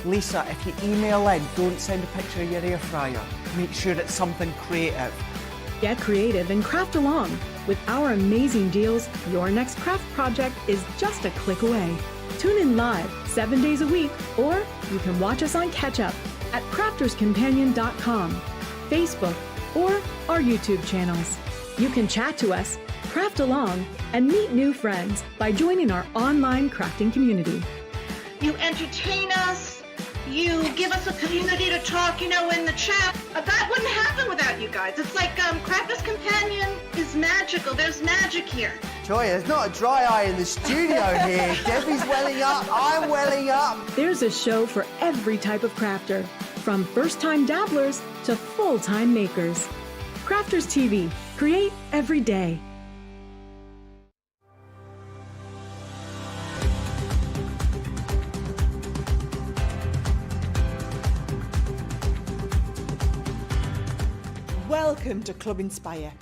Lisa, if you email in, don't send a picture of your air fryer. Make sure it's something creative. Get creative and craft along. With our amazing deals, your next craft project is just a click away. Tune in live 7 days a week, or you can watch us on Catch Up at crafterscompanion.com, Facebook, or our YouTube channels. You can chat to us, craft along, and meet new friends by joining our online crafting community. You entertain us, you give us a community to talk, in the chat. That wouldn't happen without you guys. It's like Crafters Companion is magical. There's magic here. Joy, there's not a dry eye in the studio here. Debbie's welling up, I'm welling up. There's a show for every type of crafter, from first-time dabblers to full-time makers. Crafters TV. Create every day. Welcome to Club Inspire,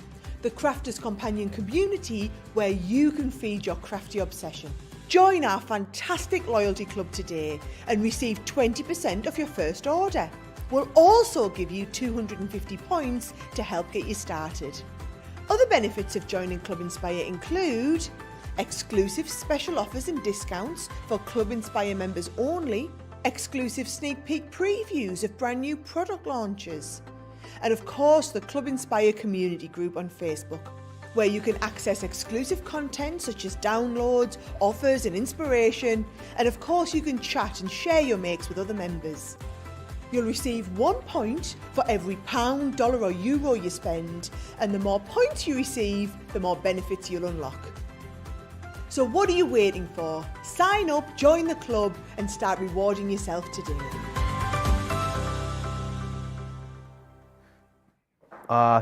the Crafters Companion community where you can feed your crafty obsession. Join our fantastic loyalty club today and receive 20% of your first order. We'll also give you 250 points to help get you started. Other benefits of joining Club Inspire include exclusive special offers and discounts for Club Inspire members only, exclusive sneak peek previews of brand new product launches, and of course the Club Inspire community group on Facebook, where you can access exclusive content such as downloads, offers and inspiration, and of course you can chat and share your makes with other members. You'll receive 1 point for every £1, dollar or euro you spend, and the more points you receive, the more benefits you'll unlock. So what are you waiting for? Sign up, join the club and start rewarding yourself today.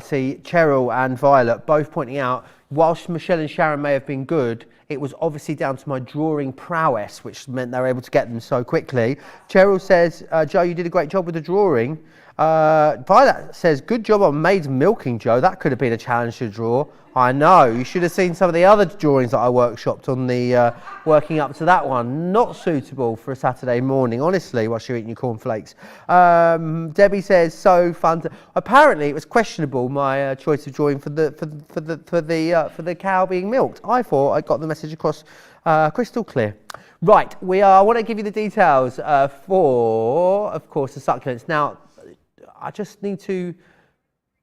See, Cheryl and Violet both pointing out, whilst Michelle and Sharon may have been good, it was obviously down to my drawing prowess, which meant they were able to get them so quickly. Cheryl says, Joe, you did a great job with the drawing. Violet says, good job on Maid's milking, Joe. That could have been a challenge to draw. I know, you should have seen some of the other drawings that I workshopped on the working up to that one. Not suitable for a Saturday morning, honestly, whilst you're eating your cornflakes. Debbie says, so fun. Apparently, it was questionable, my choice of drawing for the cow being milked. I thought I got the message across crystal clear. Right, I want to give you the details for, of course, the succulents. Now, I just need to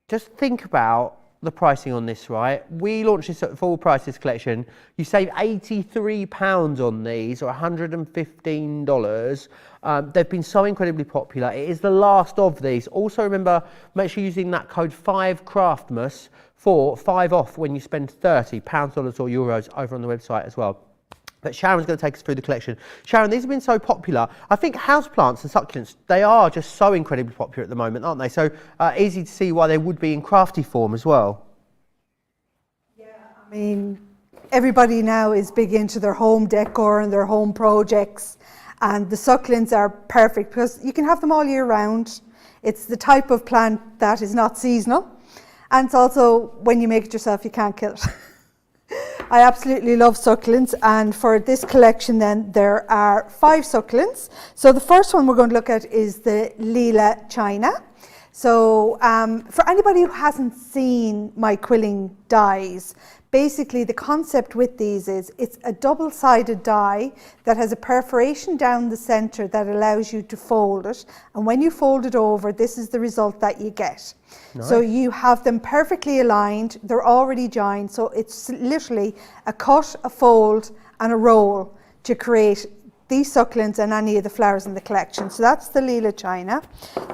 just think about the pricing on this right. We launched this at full price, this collection. You save £83 on these, or $115. They've been so incredibly popular. It is the last of these. Also remember, make sure you're using that code 5Craftmas for 5 off when you spend £30, dollars or euros over on the website as well. But Sharon's going to take us through the collection. Sharon, these have been so popular. I think houseplants and succulents, they are just so incredibly popular at the moment, aren't they? So easy to see why they would be in crafty form as well. Yeah, I mean, everybody now is big into their home decor and their home projects. And the succulents are perfect because you can have them all year round. It's the type of plant that is not seasonal. And it's also, when you make it yourself, you can't kill it. I absolutely love succulents, and for this collection then there are 5 succulents. So the first one we're going to look at is the Lila China. So for anybody who hasn't seen my Quilling Dies, basically the concept with these is it's a double-sided die that has a perforation down the centre that allows you to fold it, and when you fold it over, this is the result that you get. Nice. So you have them perfectly aligned, they're already joined, so it's literally a cut, a fold and a roll to create these succulents and any of the flowers in the collection. So that's the Lila China.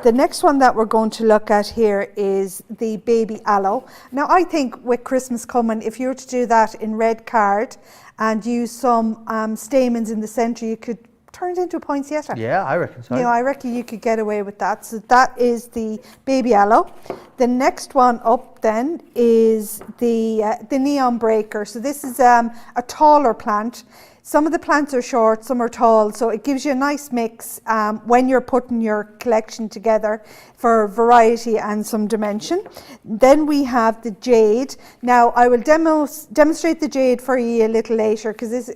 The next one that we're going to look at here is the baby Aloe. Now I think with Christmas coming, if you were to do that in red card and use some stamens in the centre, you could turn it into a poinsettia. Yeah, I reckon so. You know, I reckon you could get away with that. So that is the baby Aloe. The next one up then is the neon breaker. So this is a taller plant. Some of the plants are short, some are tall, so it gives you a nice mix when you're putting your collection together for variety and some dimension. Then we have the Jade. Now I will demonstrate the Jade for you a little later, because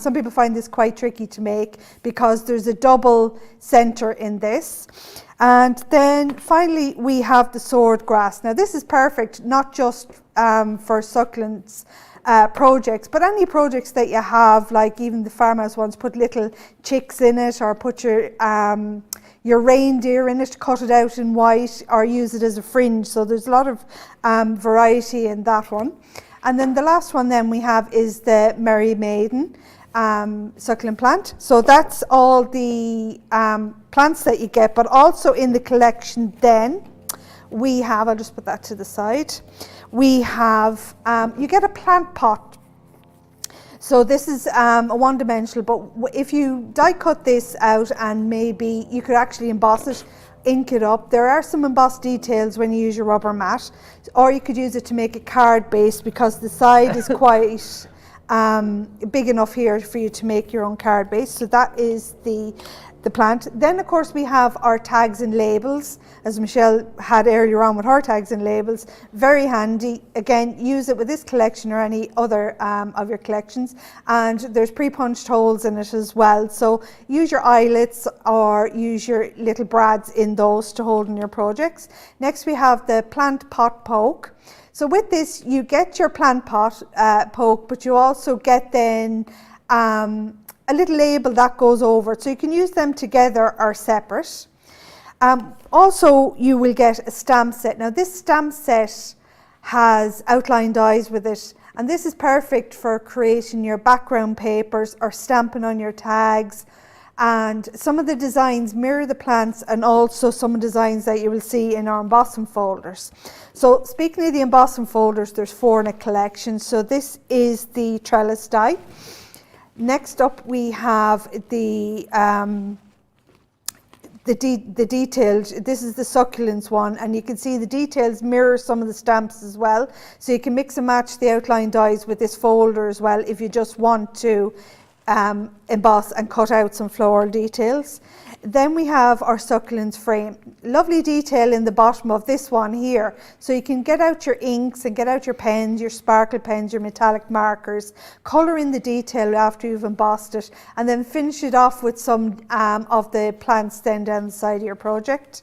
some people find this quite tricky to make because there's a double centre in this. And then finally we have the sword grass. Now this is perfect not just for succulents projects, but any projects that you have, like even the farmhouse ones, put little chicks in it, or put your reindeer in it, cut it out in white, or use it as a fringe. So there's a lot of variety in that one. And then the last one then we have is the Merry Maiden succulent plant. So that's all the plants that you get, but also in the collection then we have, I'll just put that to the side, we have, you get a plant pot. So this is a one-dimensional, but if you die cut this out and maybe you could actually emboss it, ink it up. There are some embossed details when you use your rubber mat, or you could use it to make a card base, because the side is quite big enough here for you to make your own card base. So that is the plant. Then of course we have our tags and labels, as Michelle had earlier on with her tags and labels. Very handy. Again, use it with this collection or any other of your collections, and there's pre-punched holes in it as well, so use your eyelets or use your little brads in those to hold in your projects. Next we have the plant pot poke. So with this you get your plant pot poke, but you also get then a little label that goes over it, so you can use them together or separate. Also you will get a stamp set. Now this stamp set has outline dies with it, and this is perfect for creating your background papers or stamping on your tags, and some of the designs mirror the plants, and also some designs that you will see in our embossing folders. So speaking of the embossing folders, there's 4 in a collection. So this is the trellis die. Next up we have the detailed, this is the succulents one, and you can see the details mirror some of the stamps as well. So you can mix and match the outline dies with this folder as well if you just want to emboss and cut out some floral details. Then we have our Succulents Frame. Lovely detail in the bottom of this one here. So you can get out your inks and get out your pens, your sparkle pens, your metallic markers, colour in the detail after you've embossed it, and then finish it off with some of the plants then down the side of your project.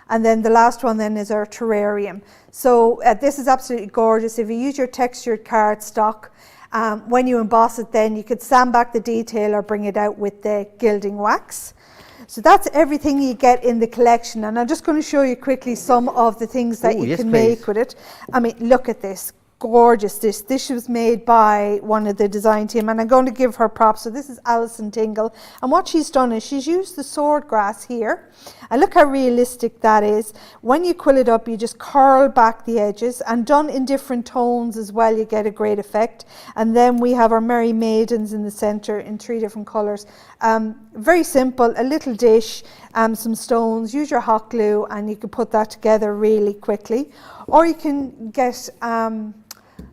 And then the last one then is our Terrarium. So this is absolutely gorgeous. If you use your textured cardstock, when you emboss it then you could sand back the detail or bring it out with the gilding wax. So that's everything you get in the collection, and I'm just going to show you quickly some of the things that you can make with it. I mean, look at this. Gorgeous. This was made by one of the design team, and I'm going to give her props. So this is Alison Tingle, and what she's done is she's used the sword grass here, and look how realistic that is. When you quill it up, you just curl back the edges, and done in different tones as well, you get a great effect. And then we have our Merry Maidens in the center in 3 different colors. Very simple, a little dish, some stones, use your hot glue, and you can put that together really quickly. Or you can get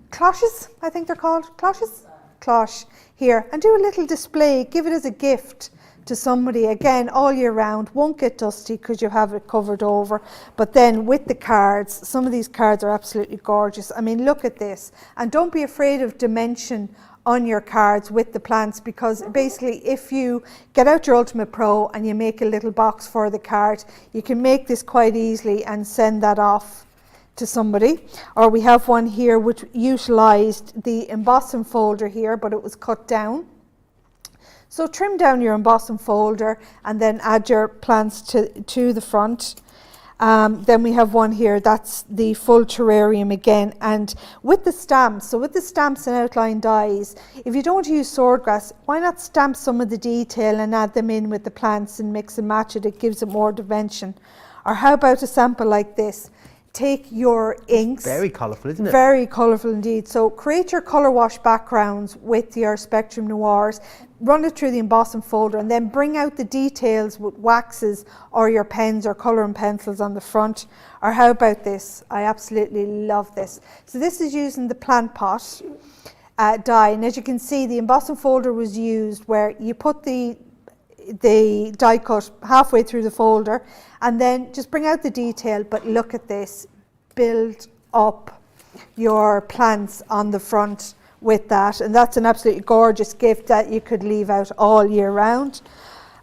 cloches, I think they're called, cloche here, and do a little display, give it as a gift to somebody, again all year round, won't get dusty because you have it covered over. But then with the cards, some of these cards are absolutely gorgeous. I mean, look at this, and don't be afraid of dimension on your cards with the plants, because basically if you get out your Ultimate Pro and you make a little box for the card, you can make this quite easily and send that off to somebody. Or we have one here which utilized the embossing folder here, but it was cut down. So trim down your embossing folder and then add your plants to the front. Then we have one here, that's the full terrarium again, and with the stamps. So with the stamps and outline dies, if you don't use swordgrass, why not stamp some of the detail and add them in with the plants and mix and match it? It gives it more dimension. Or how about a sample like this? Take your inks. Very colourful, isn't it? Very colourful indeed. So create your colour wash backgrounds with your Spectrum Noirs, run it through the embossing folder, and then bring out the details with waxes or your pens or colouring pencils on the front. Or how about this? I absolutely love this. So this is using the plant pot die, and as you can see, the embossing folder was used where you put the die cut halfway through the folder and then just bring out the detail. But look at this, build up your plants on the front with that, and that's an absolutely gorgeous gift that you could leave out all year round.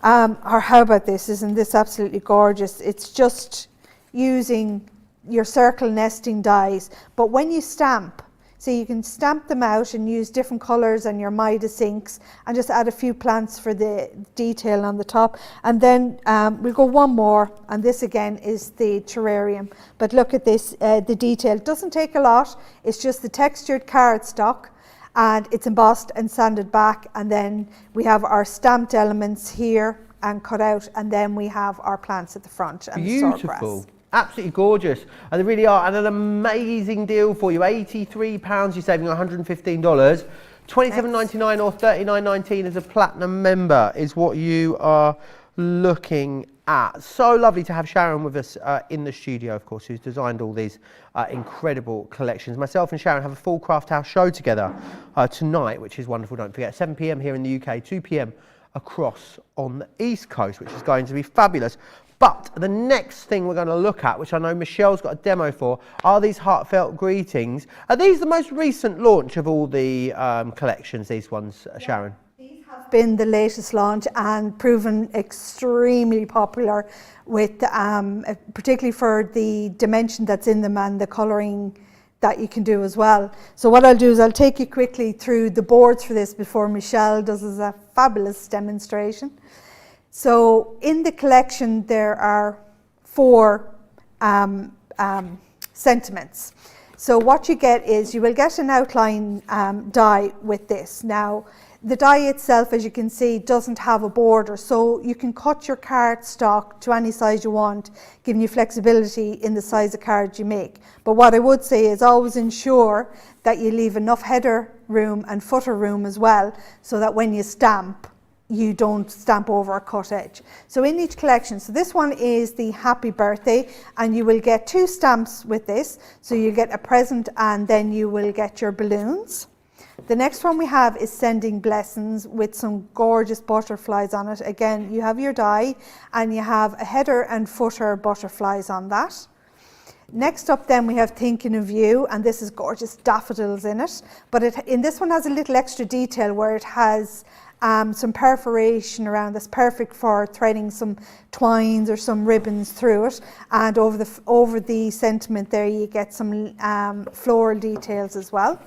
Or how about this? Isn't this absolutely gorgeous? It's just using your circle nesting dies, but when you stamp, so you can stamp them out and use different colours and your Midas inks and just add a few plants for the detail on the top. And then we'll go one more, and this again is the terrarium. But look at this, the detail doesn't take a lot. It's just the textured cardstock, and it's embossed and sanded back. And then we have our stamped elements here and cut out, and then we have our plants at the front and the swordgrass. Absolutely gorgeous, and they really are, and an amazing deal for you. £83, you're saving $115. $27.99 or $39.19 as a platinum member is what you are looking at. So lovely to have Sharon with us in the studio, of course, who's designed all these incredible collections. Myself and Sharon have a full craft house show together tonight, which is wonderful. Don't forget, 7 p.m. here in the UK, 2 p.m. across on the East Coast, which is going to be fabulous. But the next thing we're going to look at, which I know Michelle's got a demo for, are these Heartfelt Greetings. Are these the most recent launch of all the collections, these ones, Sharon? These have been the latest launch and proven extremely popular, with particularly for the dimension that's in them and the colouring that you can do as well. So what I'll do is I'll take you quickly through the boards for this before Michelle does a fabulous demonstration. So in the collection there are 4 sentiments. So what you get is you will get an outline die with this. Now the die itself, as you can see, doesn't have a border, so you can cut your cardstock to any size you want, giving you flexibility in the size of cards you make. But what I would say is always ensure that you leave enough header room and footer room as well, so that when you stamp, you don't stamp over a cut edge. So in each collection, so this one is the Happy Birthday, and you will get 2 stamps with this. So you get a present and then you will get your balloons. The next one we have is Sending Blessings with some gorgeous butterflies on it. Again, you have your die and you have a header and footer butterflies on that. Next up then we have Thinking of You, and this is gorgeous daffodils in it. But in this one has a little extra detail where it has some perforation around that's perfect for threading some twines or some ribbons through it, and over the sentiment there you get some floral details as well.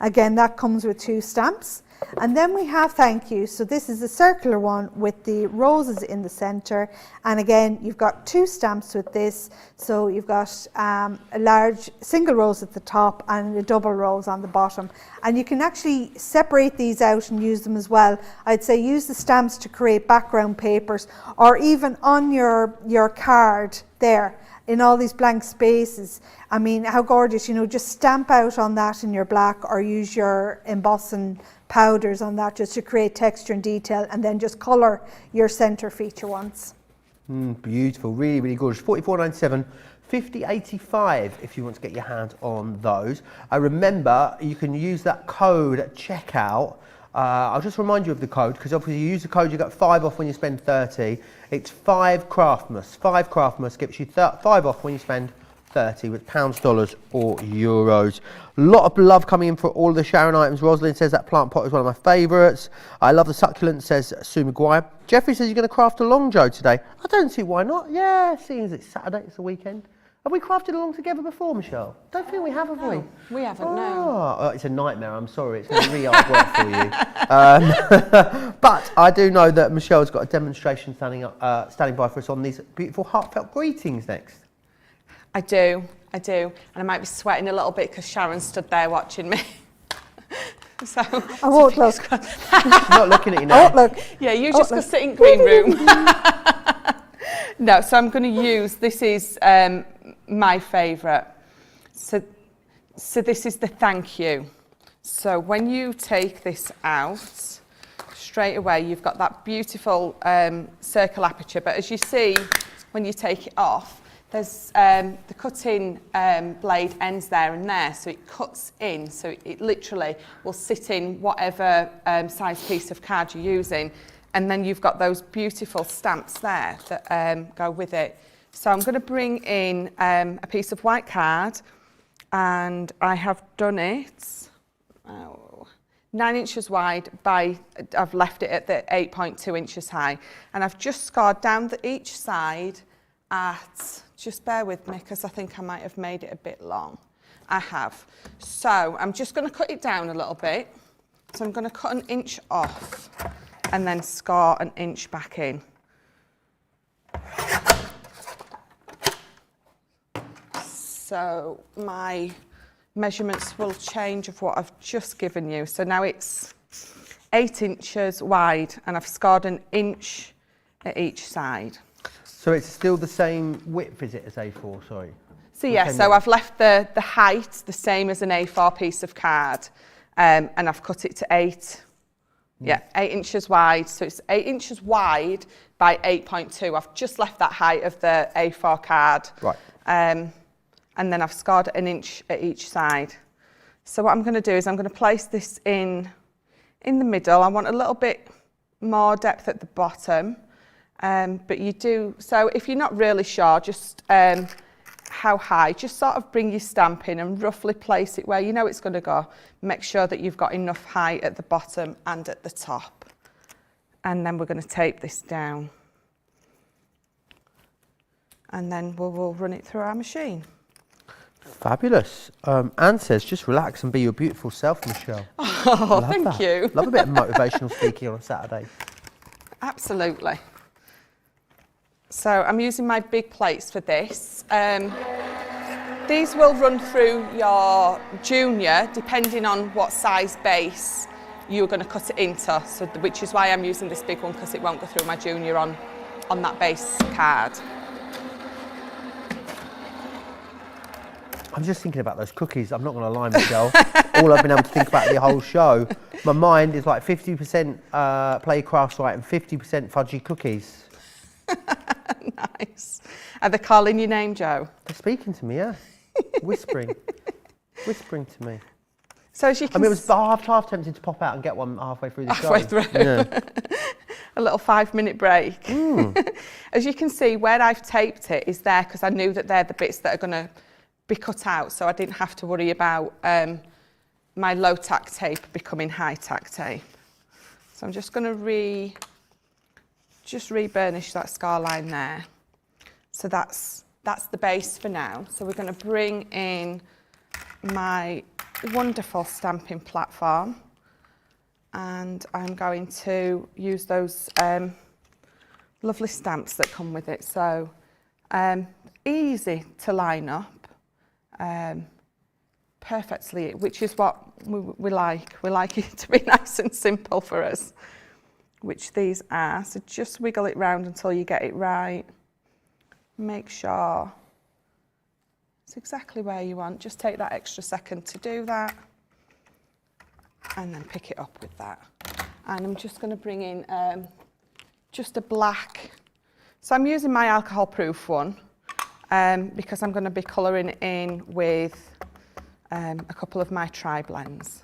Again, that comes with 2 stamps. And then we have thank you. So this is a circular one with the roses in the center. And again, you've got 2 stamps with this. So you've got a large single rose at the top and a double rose on the bottom. And you can actually separate these out and use them as well. I'd say use the stamps to create background papers, or even on your card there, in all these blank spaces. I mean, how gorgeous, you know, just stamp out on that in your black, or use your embossing powders on that just to create texture and detail, and then just colour your centre feature ones. Beautiful, really, really gorgeous. $44.97, $50.85 if you want to get your hands on those. Remember, you can use that code at checkout. I'll just remind you of the code, because obviously you use the code, you get 5 off when you spend 30. It's 5 Craftmas. 5 Craftmas gets you 5 off when you spend 30 with pounds, dollars or euros. A lot of love coming in for all of the Sharon items. Rosalind says that plant pot is one of my favourites. I love the succulent, says Sue McGuire. Jeffrey says you're going to craft a long, Joe, today. I don't see why not. Yeah, seeing as it's Saturday, it's the weekend. Have we crafted along together before, Michelle? Don't think we have we? We haven't, no. It's a nightmare, I'm sorry. It's going to be really hard work for you. But I do know that Michelle's got a demonstration standing by for us on these beautiful Heartfelt Greetings next. I do. And I might be sweating a little bit because Sharon stood there watching me. So I won't look. She's not looking at you now. I won't look. Yeah, you just go sit in green room. No, so I'm going to use, this is my favourite. So this is the thank you. So when you take this out, straight away you've got that beautiful circle aperture, but as you see when you take it off, there's the cutting blade ends there and there, so it cuts in, so it literally will sit in whatever size piece of card you're using, and then you've got those beautiful stamps there that go with it. So I'm going to bring in a piece of white card, and I have done it 9 inches wide by, I've left it at the 8.2 inches high, and I've just scored down each side at, just bear with me because I think I might have made it a bit long. I have. So I'm just going to cut it down a little bit. So I'm going to cut 1 inch off and then score 1 inch back in. So my measurements will change of what I've just given you. So now it's 8 inches wide and I've scored 1 inch at each side. So it's still the same width, is it, as A4, sorry? So yeah, so I've left the height the same as an A4 piece of card, and I've cut it to 8. Yeah, 8 inches wide. So it's 8 inches wide by 8.2. I've just left that height of the A4 card. Right. And then I've scored 1 inch at each side. So what I'm going to do is I'm going to place this in the middle. I want a little bit more depth at the bottom. But you do, so if you're not really sure, just how high, just sort of bring your stamp in and roughly place it where you know it's going to go. Make sure that you've got enough height at the bottom and at the top. And then we're going to tape this down. And then we'll run it through our machine. Fabulous. Anne says, just relax and be your beautiful self, Michelle. Oh, thank you. Love a bit of motivational speaking on a Saturday. Absolutely. So I'm using my big plates for this. These will run through your junior depending on what size base you're going to cut it into, so which is why I'm using this big one, because it won't go through my junior on that base card. I'm just thinking about those cookies. I'm not going to lie, Michelle. All I've been able to think about the whole show. My mind is like 50% play crafts right and 50% fudgy cookies. Nice. Are they calling your name, Joe? They're speaking to me, yeah. Whispering. Whispering to me. So as you can I mean, it was half tempted to pop out and get one halfway through the show. Halfway through. Yeah. A little 5-minute break. As you can see, where I've taped it is there because I knew that they're the bits that are going to be cut out, so I didn't have to worry about my low tack tape becoming high tack tape. So I'm just going to re-burnish that scar line there. So that's the base for now. So we're going to bring in my wonderful stamping platform, And I'm going to use those lovely stamps that come with it. So easy to line up, perfectly, which is what we like. We like it to be nice and simple for us, which these are. So just wiggle it round until you get it right. Make sure it's exactly where you want. Just take that extra second to do that, and then pick it up with that. And I'm just going to bring in just a black. So I'm using my alcohol proof one because I'm going to be colouring in with a couple of my tri-blends.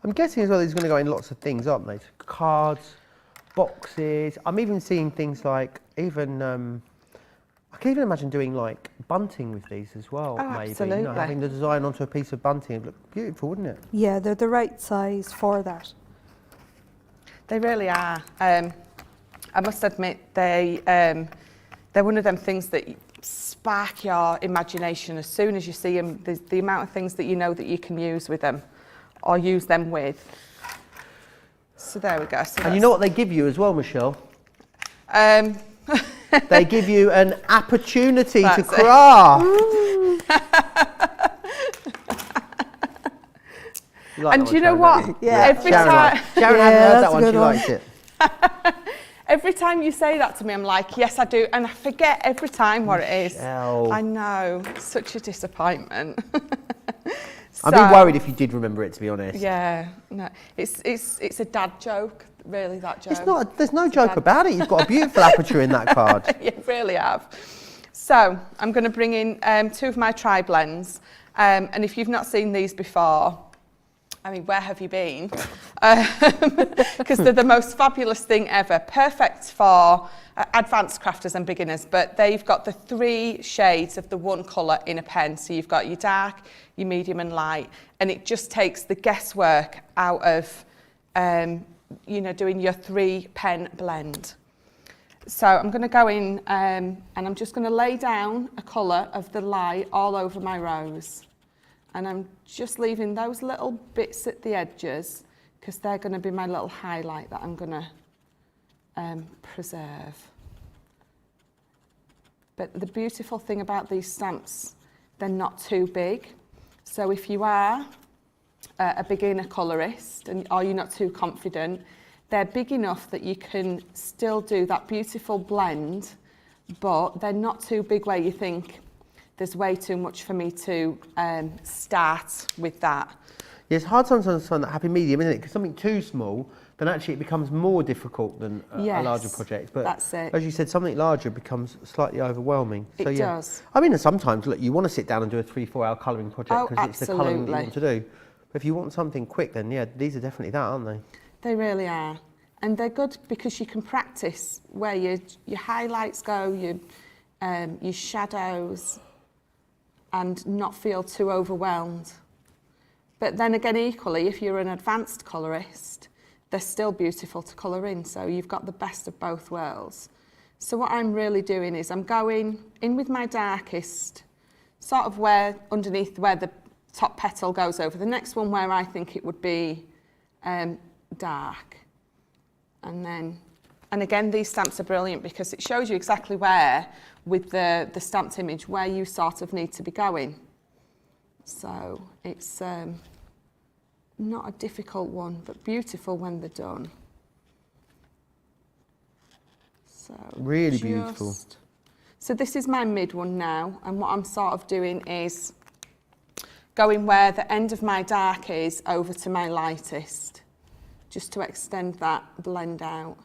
I'm guessing as well these are going to go in lots of things, aren't they? Cards, boxes. I'm even seeing things like even I can even imagine doing like bunting with these as well. Oh, maybe. absolutely. You know, having the design onto a piece of bunting would look beautiful, wouldn't it? Yeah, they're the right size for that. They really are. I must admit, they're one of them things that spark your imagination as soon as you see them. There's the amount of things that you know that you can use with them or use them with. So there we go. So and you know what they give you as well, Michelle? They give you an opportunity to That's it. craft. You like And that do you one, know Sharon, what? don't you? Yeah. Every Sharon, time, Sharon Yeah, hasn't heard that's that a one, good she one. likes it. every time you say that to me, I'm like, yes, I do. And I forget every time what it is. Michelle. I know. Such a disappointment. I'd be worried if you did remember it, to be honest. Yeah, no, it's a dad joke, really, that joke. It's not. There's no It's a joke dad- about it. You've got a beautiful aperture in that card. You really have. So I'm going to bring in two of my tri-blends, and if you've not seen these before, I mean, where have you been? Because they're the most fabulous thing ever. Perfect for advanced crafters and beginners, but they've got the 3 shades of the one colour in a pen. So you've got your dark, your medium and light, and it just takes the guesswork out of, doing your 3 pen blend. So I'm going to go in and I'm just going to lay down a colour of the light all over my rose. And I'm just leaving those little bits at the edges because they're going to be my little highlight that I'm going to preserve. But the beautiful thing about these stamps, they're not too big. So if you are a beginner colourist or you're not too confident, they're big enough that you can still do that beautiful blend, but they're not too big where you think, there's way too much for me to start with that. Yeah, it's hard sometimes to find that happy medium, isn't it? Because something too small, then actually it becomes more difficult than a larger project. But that's it. as you said, something larger becomes slightly overwhelming. It So yeah. does. I mean, sometimes look, you want to sit down and do a 3-4 hour colouring project because it's the colouring that you absolutely. want to do. But if you want something quick, then yeah, these are definitely that, aren't they? They really are. And they're good because you can practice where your highlights go, your shadows, and not feel too overwhelmed. But then again, equally, if you're an advanced colourist, they're still beautiful to colour in, so you've got the best of both worlds. So what I'm really doing is I'm going in with my darkest, sort of underneath where the top petal goes over. The next one where I think it would be dark. And again, these stamps are brilliant because it shows you exactly where, with the stamped image, where you sort of need to be going. So it's not a difficult one, but beautiful when they're done. So Really beautiful. So this is my mid one now, and what I'm sort of doing is going where the end of my dark is over to my lightest, just to extend that blend out.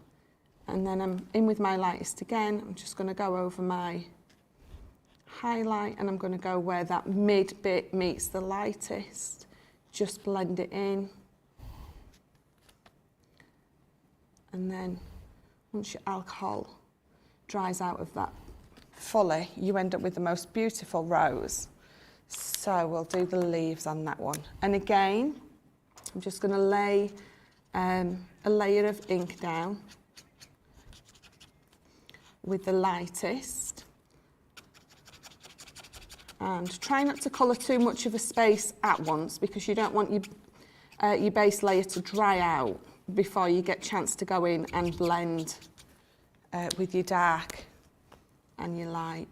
And then I'm in with my lightest again. I'm just going to go over my highlight and I'm going to go where that mid bit meets the lightest. Just blend it in. And then once your alcohol dries out of that fully, you end up with the most beautiful rose. So we'll do the leaves on that one. And again, I'm just going to lay a layer of ink down with the lightest, and try not to colour too much of a space at once because you don't want your your base layer to dry out before you get a chance to go in and blend with your dark and your light.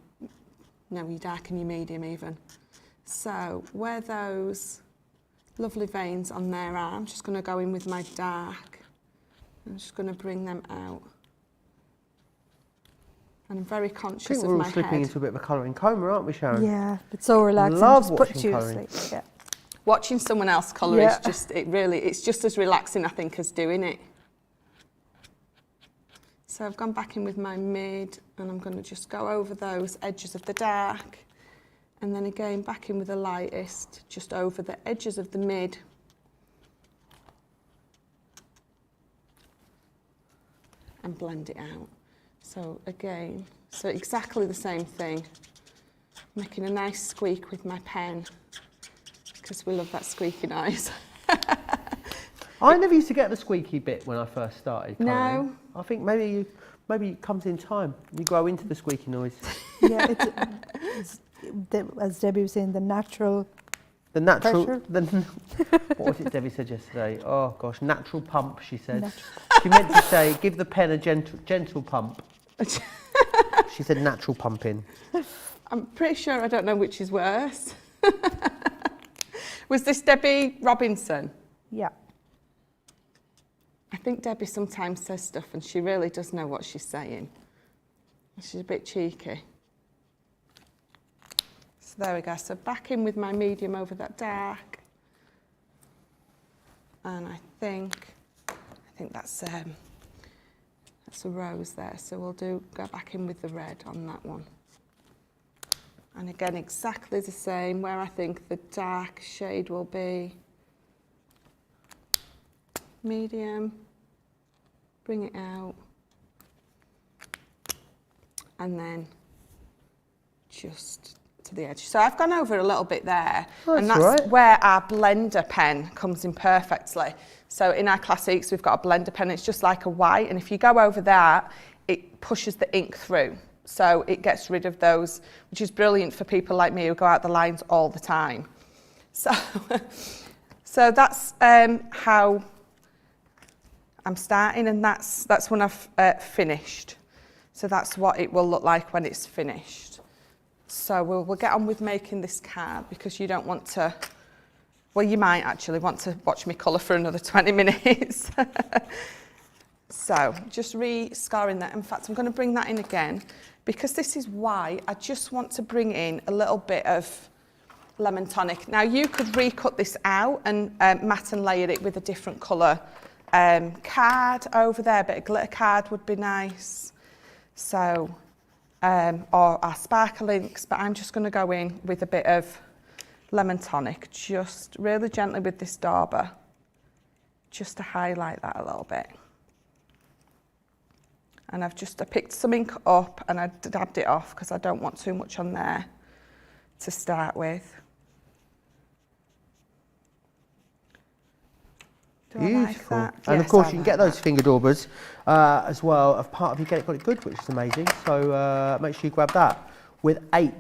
No, your dark and your medium even. So where those lovely veins on there are, I'm just going to go in with my dark. I'm just going to bring them out. And I'm very conscious of we're my all slipping head. into a bit of a colouring coma, aren't we, Sharon? Yeah, it's so relaxing. Love just put watching you to colouring. sleep. Yeah. Watching someone else colour Yeah. is just, it's just as relaxing, I think, as doing it. So I've gone back in with my mid, and I'm going to just go over those edges of the dark, and then again back in with the lightest, just over the edges of the mid. And blend it out. So again, so exactly the same thing, making a nice squeak with my pen, because we love that squeaky noise. I never used to get the squeaky bit when I first started colouring. No. I think maybe it comes in time. You grow into the squeaky noise. Yeah, as Debbie was saying, the natural pressure. What was it Debbie said yesterday? Oh gosh, natural pump, she said. She meant to say, give the pen a gentle pump. She said natural pumping. I'm pretty sure I don't know which is worse. Was this Debbie Robinson? Yeah. I think Debbie sometimes says stuff and she really does know what she's saying. She's a bit cheeky. So there we go. So back in with my medium over that dark. And I think that's a rose there. So we'll go back in with the red on that one. And again, exactly the same, where I think the dark shade will be. Medium, bring it out, and then just to the edge. So I've gone over a little bit there, and that's right. where our blender pen comes in perfectly. So in our classics, we've got a blender pen, it's just like a white, and if you go over that, it pushes the ink through. So it gets rid of those, which is brilliant for people like me who go out the lines all the time. So, so that's how I'm starting, and that's when I've finished. So that's what it will look like when it's finished. So we'll get on with making this card, because you don't want to, well, you might actually want to watch me colour for another 20 minutes. So just re-scoring that. In fact, I'm going to bring that in again, because this is white. I just want to bring in a little bit of lemon tonic. Now you could recut this out and matte and layer it with a different colour card over there, but a glitter card would be nice. So, or our sparkle inks, but I'm just going to go in with a bit of lemon tonic, just really gently with this dauber, just to highlight that a little bit. And I picked some ink up and I dabbed it off because I don't want too much on there to start with. Beautiful. Like and yes, of course I you can like get those that. finger daubers as well as part of your Get It Got It Good, which is amazing. So make sure you grab that with 8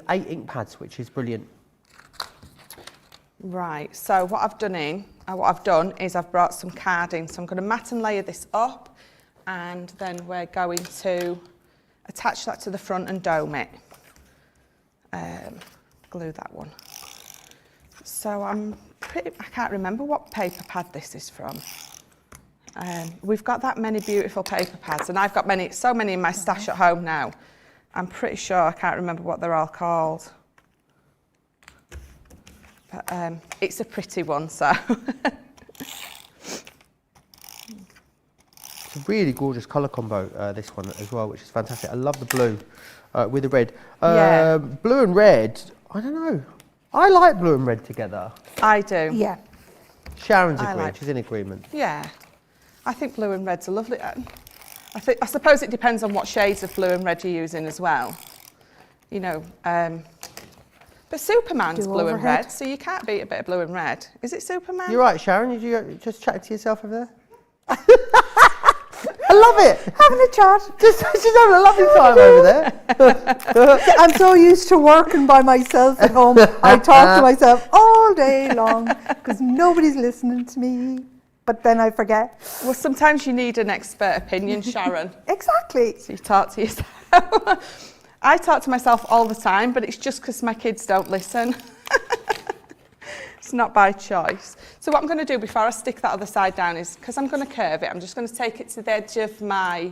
ink pads, which is brilliant. Right, so what I've done is I've brought some card in. So I'm going to matte and layer this up, and then we're going to attach that to the front and dome it. Glue that one. So I can't remember what paper pad this is from. We've got that many beautiful paper pads, and I've got so many in my stash at home now. I'm pretty sure I can't remember what they're all called. But it's a pretty one, so. It's a really gorgeous colour combo, this one as well, which is fantastic. I love the blue with the red. Yeah. Blue and red, I don't know. I like blue and red together. I do. Yeah. Sharon's I agreeing, like- she's in agreement. Yeah, I think blue and red's a lovely. I suppose it depends on what shades of blue and red you're using as well. You know, but Superman's Do blue and overhead. red, so you can't beat a bit of blue and red. Is it Superman? You're right, Sharon. Did you just chat to yourself over there? I love it. Having a chat. She's having a lovely time over there. I'm so used to working by myself at home. I talk to myself. Oh, all day long because nobody's listening to me. But then I forget. Well, sometimes you need an expert opinion, Sharon. Exactly. So you talk to yourself. I talk to myself all the time, but it's just because my kids don't listen. It's not by choice. So what I'm going to do before I stick that other side down is, because I'm going to curve it, I'm just going to take it to the edge of my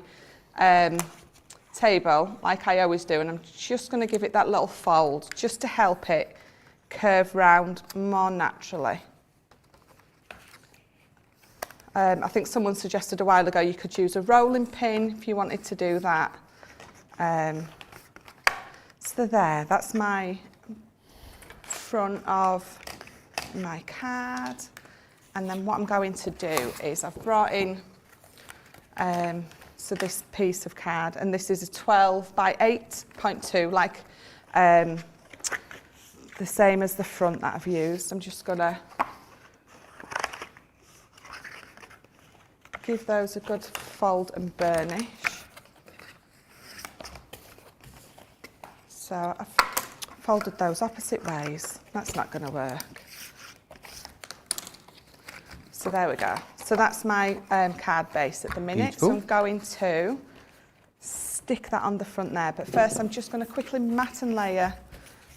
table, like I always do, and I'm just going to give it that little fold, just to help it curve round more naturally. I think someone suggested a while ago you could use a rolling pin if you wanted to do that. So there, that's my front of my card. And then what I'm going to do is I've brought in so this piece of card, and this is a 12 by 8.2, like the same as the front that I've used. I'm just going to give those a good fold and burnish. So I've folded those opposite ways. That's not going to work. So there we go. So that's my card base at the minute. Beautiful. So I'm going to stick that on the front there. But first I'm just going to quickly mat and layer,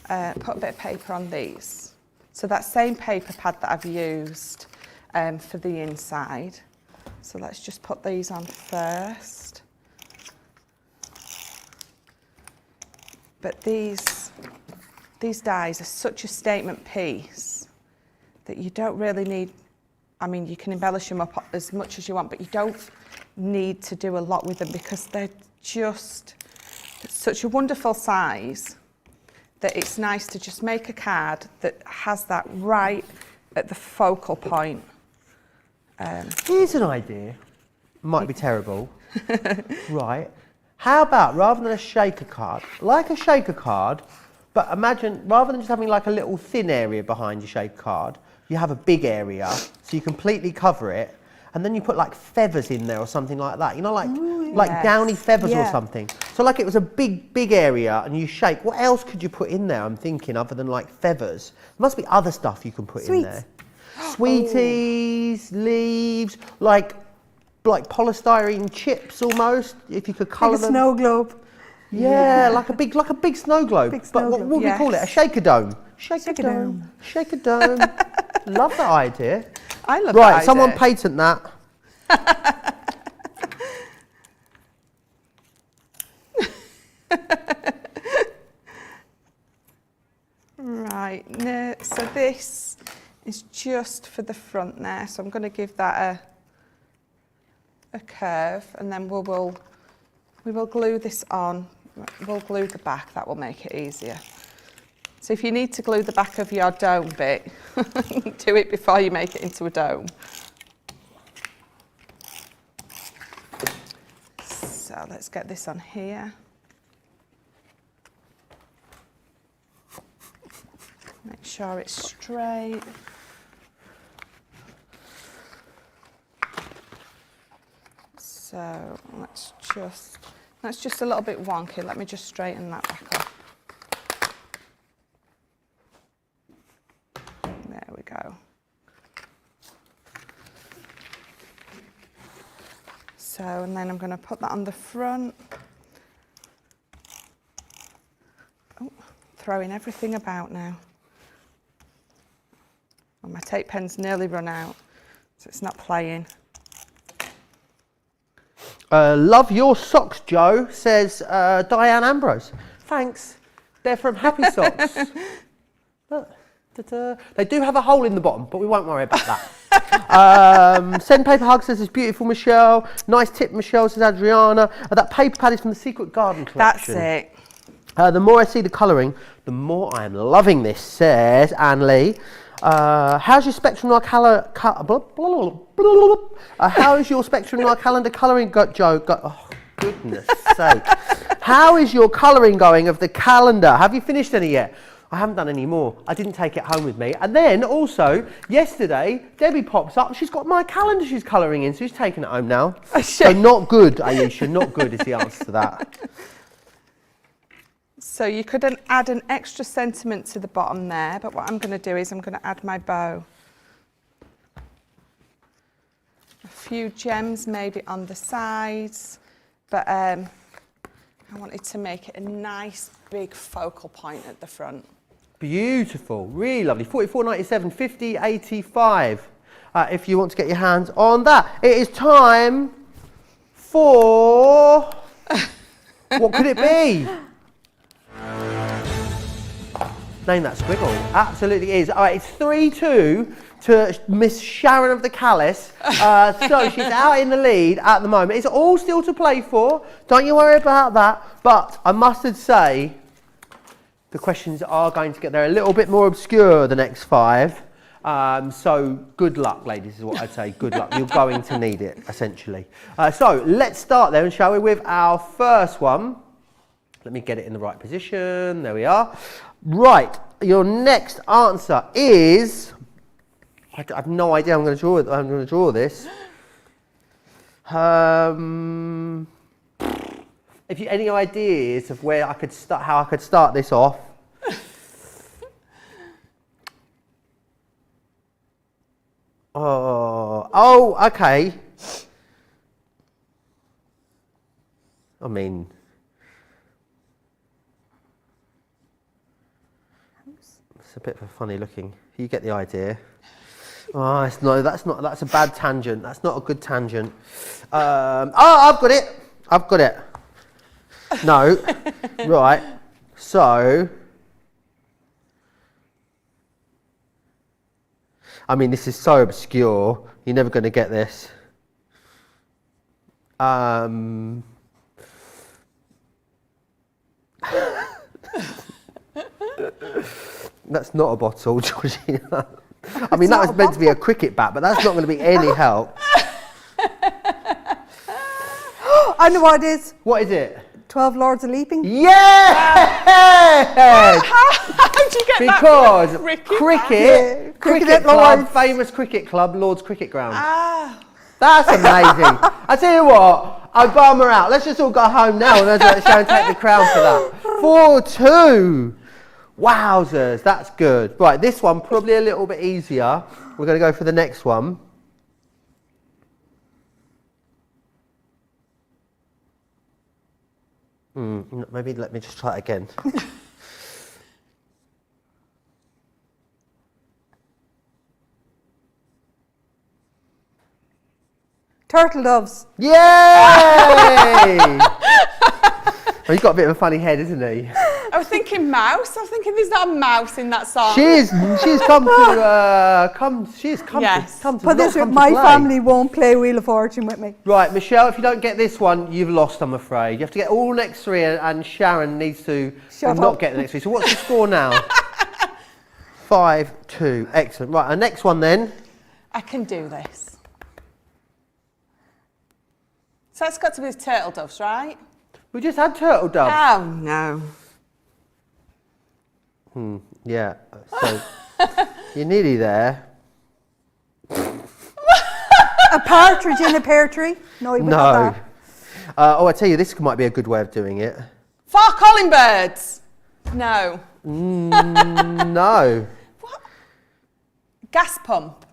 put a bit of paper on these. So that same paper pad that I've used for the inside. So let's just put these on first. But these dies are such a statement piece that you don't really need, I mean, you can embellish them up as much as you want, but you don't need to do a lot with them because they're just such a wonderful size that it's nice to just make a card that has that right at the focal point. Here's an idea. Might be terrible. Right. How about, rather than a shaker card, like a shaker card, but imagine, rather than just having like a little thin area behind your shaker card, you have a big area, so you completely cover it, and then you put like feathers in there or something like that. You know, like yes. downy feathers or Yeah. something. So like it was a big area, and you shake. What else could you put in there, I'm thinking, other than like feathers? There must be other stuff you can put in Sweets. there. Sweeties, leaves, like polystyrene chips almost, if you could colour Like a them. snow globe. Yeah, like a big snow globe. Big But snow what globe. would we call it? A Yes. shaker dome. Shaker Shaker dome. dome. Shaker dome. Love that idea. I love Right, that someone idea. patent that. Right, no, so this is just for the front there, so I'm going to give that a curve, and then we will glue this on. We'll glue the back, that will make it easier. So if you need to glue the back of your dome bit, do it before you make it into a dome. So let's get this on here. Make sure it's straight. So that's just a little bit wonky. Let me just straighten that back up. There we go. So, and then I'm going to put that on the front. Oh, throwing everything about now. Well, my tape pen's nearly run out, so it's not playing. Love your socks, Joe, says Diane Ambrose. Thanks. They're from Happy Socks. Look, ta-ta. They do have a hole in the bottom, but we won't worry about that. Send paper hug says it's beautiful, Michelle. Nice tip, Michelle, says Adriana. That paper pad is from the Secret Garden collection. That's it. The more I see the colouring, the more I am loving this, says Anne Lee. How's your Spectrum Noir how is your Spectrum Noir calendar colouring, Joe? Oh, goodness sake. How is your colouring going of the calendar? Have you finished any yet? I haven't done any more. I didn't take it home with me. And then also, yesterday, Debbie pops up. She's got my calendar she's colouring in, so she's taking it home now. So not good, Aisha, not good is the answer to that. So you could add an extra sentiment to the bottom there, but what I'm going to do is I'm going to add my bow. A few gems maybe on the sides, but I wanted to make it a nice big focal point at the front. Beautiful, really lovely. 44.97, 50.85. If you want to get your hands on that, it is time for what could it be? Name that squiggle. Absolutely is. All right, it's 3-2 to Miss Sharon of the Callis. So she's out in the lead at the moment. It's all still to play for. Don't you worry about that. But I must say, the questions are going to get there a little bit more obscure, the next 5. So good luck, ladies, is what I'd say. Good luck. You're going to need it, essentially. So let's start then, shall we, with our first one. Let me get it in the right position. There we are. Right, your next answer is... I have no idea I'm going to draw it. I'm going to draw this. If you any ideas of where I could start, how I could start this off? Oh, okay. I mean, it's a bit of a funny looking. You get the idea. Oh, that's a bad tangent. That's not a good tangent. I've got it. I've got it. No. Right. So, I mean, this is so obscure. You're never going to get this. That's not a bottle, Georgina. I mean, that was meant to be a cricket bat, but that's not going to be any help. I know what it is. What is it? 12 Lords of Leaping. Yes! How did you get because that? Cricket club, famous cricket club, Lord's Cricket Ground. That's amazing. I tell you what, I'll bum her out. Let's just all go home now and let Sharon take the crown for that. 4-2. Wowzers, that's good. Right, this one probably a little bit easier. We're going to go for the next one. Maybe let me just try it again. Turtle doves. Yay! Oh, he's got a bit of a funny head, isn't he? I was thinking mouse. I was thinking there's not a mouse in that song. She's come to Yes. come to But this, my family won't play Wheel of Fortune with me. Right, Michelle, if you don't get this one, you've lost, I'm afraid. You have to get all next 3 and Sharon needs to not get the next 3. So what's the score now? 5-2. Excellent. Right, our next one then. I can do this. So it's got to be turtle doves, right? We just had turtle doves. Oh, no. Yeah, so you're nearly there. A partridge in a pear tree? No, you wouldn't have that. I tell you, this might be a good way of doing it. 4 calling birds. No. No. What? Gas pump.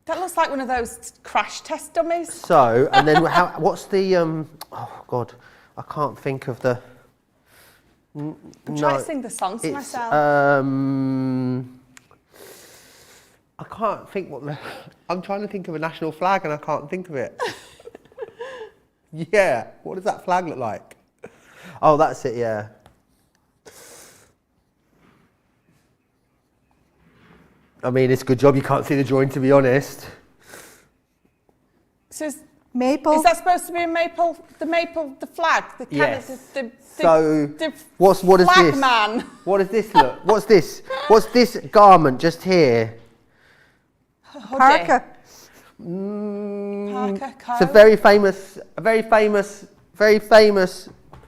That looks like one of those crash test dummies. So, and then what's the, oh God, I can't think of the... I'm trying to sing the song to myself. I can't think I'm trying to think of a national flag and I can't think of it. Yeah, what does that flag look like? Oh, that's it, yeah. I mean, it's a good job you can't see the drawing, to be honest. So maple. Is that supposed to be a maple? The flag. Yes. The what is flag this? Man. What does this look? What's this? What's this garment just here? Parker. Parker. It's a very famous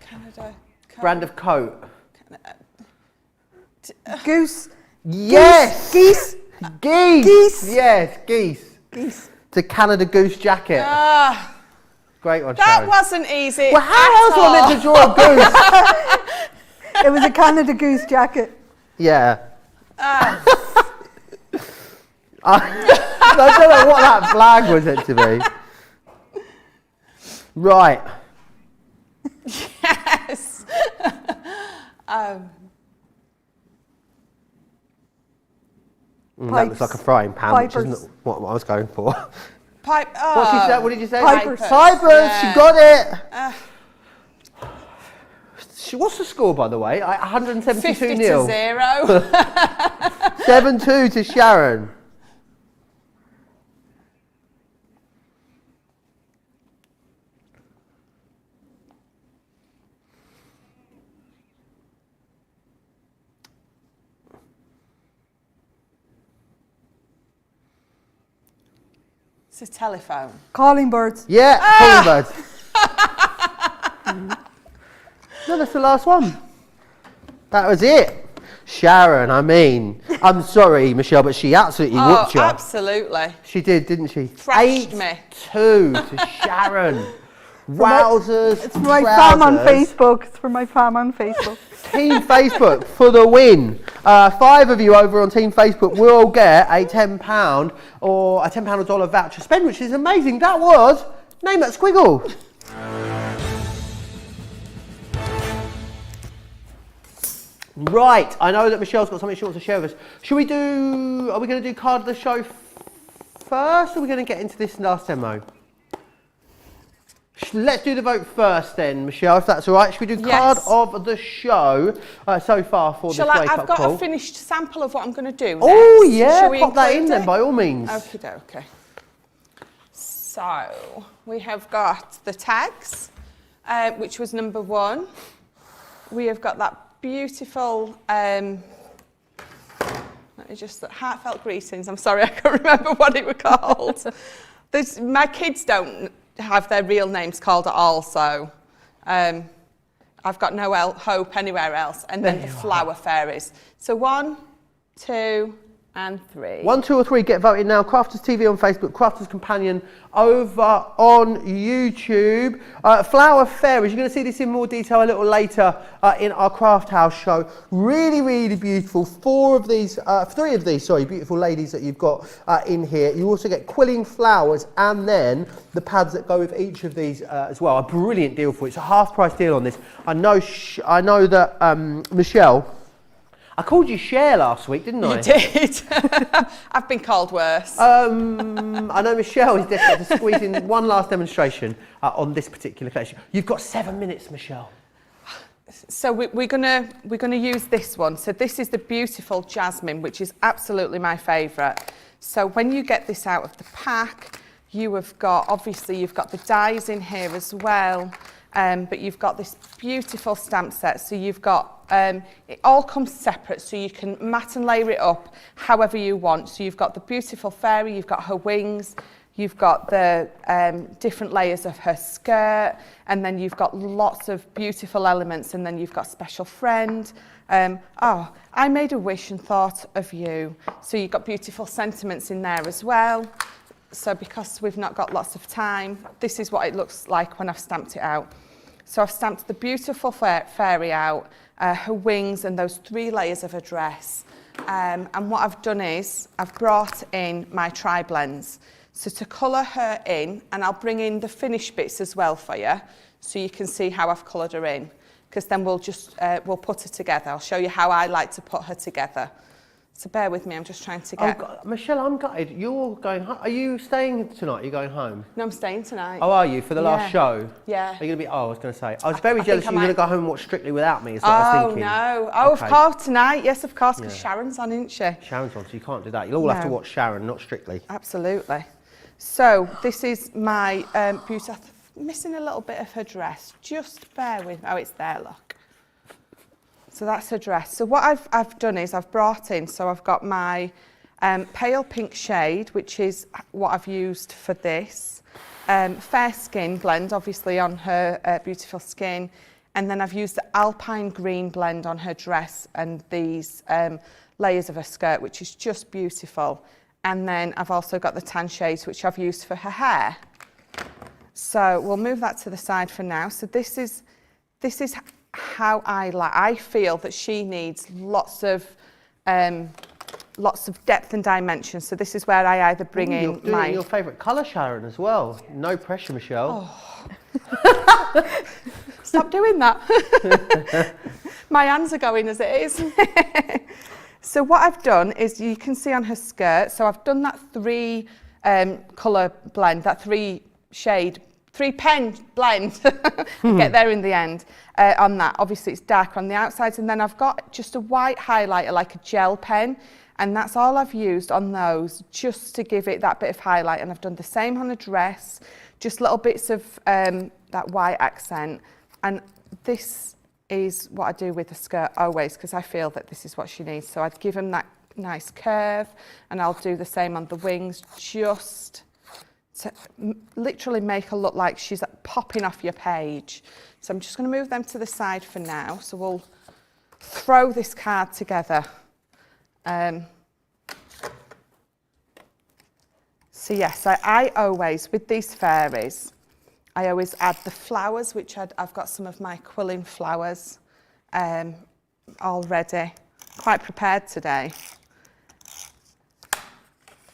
Canada. brand of coat. Goose. Yes. Geese. Geese. Geese. Yes, geese. Geese. The Canada Goose jacket. Great one, That Sharon. wasn't easy. Well, how else am I meant to draw a goose? It was a Canada Goose jacket. Yeah. I don't know what that flag was meant to be. Right. Yes. That looks like a frying pan, which Pipers. isn't what I was going for. Pipe. What she said? What did you say? Pipers. Pipers. Yeah. She got it. What's the score, by the way? 172 50 0. to 0. 7-2 to Sharon. It's a telephone. Calling birds. Yeah, Calling Birds. No, that's the last one. That was it. Sharon, I'm sorry, Michelle, but she absolutely whooped you. Absolutely. She did, didn't she? Thrashed me. 8-2 to Sharon. Wowzers. It's for my fam on trousers. Facebook. It's for my fam on Facebook. Team Facebook for the win. 5 of you over on Team Facebook will get a £10 or a £10 or dollar voucher spend, which is amazing. That was Name That Squiggle. Right, I know that Michelle's got something she wants to share with us. Are we going to do card of the show first, or are we going to get into this last demo? Let's do the vote first then, Michelle, if that's all right. Should we do card of the show so far for this wake-up I've got call? a finished sample of what I'm going to do Oh, next. yeah, Shall we pop that in include then, it? by all means. Okay. So, we have got the tags, which was number 1. We have got that beautiful, let me just, Heartfelt Greetings. I'm sorry, I can't remember what it was called. My kids don't have their real names called at all, so I've got no hope anywhere else. And then the Flower Fairies. So 1, 2, and 3. 1, 2, or 3, get voted now. Crafters TV on Facebook, Crafters Companion over on YouTube. Flower Fairies, you're going to see this in more detail a little later in our Craft House show. Really, really beautiful. 3 of these, beautiful ladies that you've got in here. You also get quilling flowers and then the pads that go with each of these as well. A brilliant deal for you. It's a half price deal on this. I know that Michelle, I called you Cher last week, didn't I? You did. I've been called worse. I know Michelle is desperate to squeeze in one last demonstration on this particular collection. You've got 7 minutes, Michelle. So we're gonna use this one. So this is the beautiful Jasmine, which is absolutely my favourite. So when you get this out of the pack, you've got the dies in here as well. But you've got this beautiful stamp set. So you've got, it all comes separate, so you can mat and layer it up however you want. So you've got the beautiful fairy, you've got her wings, you've got the different layers of her skirt, and then you've got lots of beautiful elements, and then you've got Special Friend. I made a wish and thought of you. So you've got beautiful sentiments in there as well. So because we've not got lots of time, this is what it looks like when I've stamped it out. So I've stamped the beautiful fairy out, her wings and those 3 layers of her dress. And what I've done is I've brought in my tri-blends. So to colour her in, and I'll bring in the finished bits as well for you, so you can see how I've coloured her in. Because then we'll put her together. I'll show you how I like to put her together. So bear with me, I'm just trying to get... Oh, God. Michelle, I'm gutted. You're going home. Are you staying tonight? Are you going home? No, I'm staying tonight. Oh, are you? For the last show? Yeah. Are you going to be... Oh, I was going to say. I was very jealous you were going to go home and watch Strictly Without Me, is what I was thinking. No. Oh, Okay. of course, tonight. Yes, of course, because Sharon's on, isn't she? Sharon's on, so you can't do that. You'll all have to watch Sharon, not Strictly. Absolutely. So this is my beauty. I'm missing a little bit of her dress. Just bear with me. Oh, it's there, look. So that's her dress. So what I've done is I've brought in, so I've got my pale pink shade, which is what I've used for this. Fair skin blend, obviously, on her beautiful skin. And then I've used the alpine green blend on her dress and these layers of her skirt, which is just beautiful. And then I've also got the tan shades, which I've used for her hair. So we'll move that to the side for now. So this is how I feel that she needs lots of depth and dimension. So this is where I either bring in my... your favourite colour, Sharon, as well. No pressure, Michelle. Oh. Stop doing that. My hands are going as it is. So what I've done is, you can see on her skirt, so I've done that 3 colour blend, that 3 pen blend. I'll get there in the end on that. Obviously it's darker on the outsides, and then I've got just a white highlighter, like a gel pen, and that's all I've used on those, just to give it that bit of highlight. And I've done the same on a dress, just little bits of that white accent. And this is what I do with the skirt always, because I feel that this is what she needs. So I'd give them that nice curve, and I'll do the same on the wings, just to literally make her look like she's popping off your page. So I'm just going to move them to the side for now. So we'll throw this card together. So yes, I always, with these fairies, I always add the flowers, which I've got some of my quilling flowers already, quite prepared today.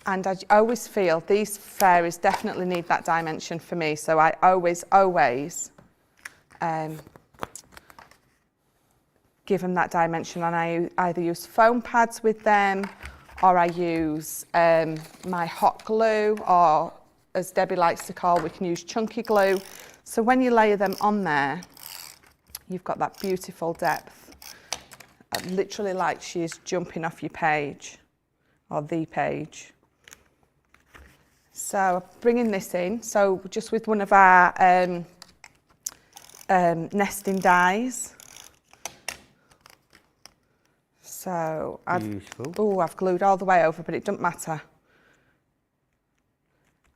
And I always feel these fairies definitely need that dimension for me. So I always give them that dimension. And I either use foam pads with them, or I use my hot glue, or as Debbie likes to call, we can use chunky glue. So when you layer them on there, you've got that beautiful depth. Literally like she is jumping off your page, or the page. So bringing this in, so just with one of our nesting dies. So I've glued all the way over, but it doesn't matter.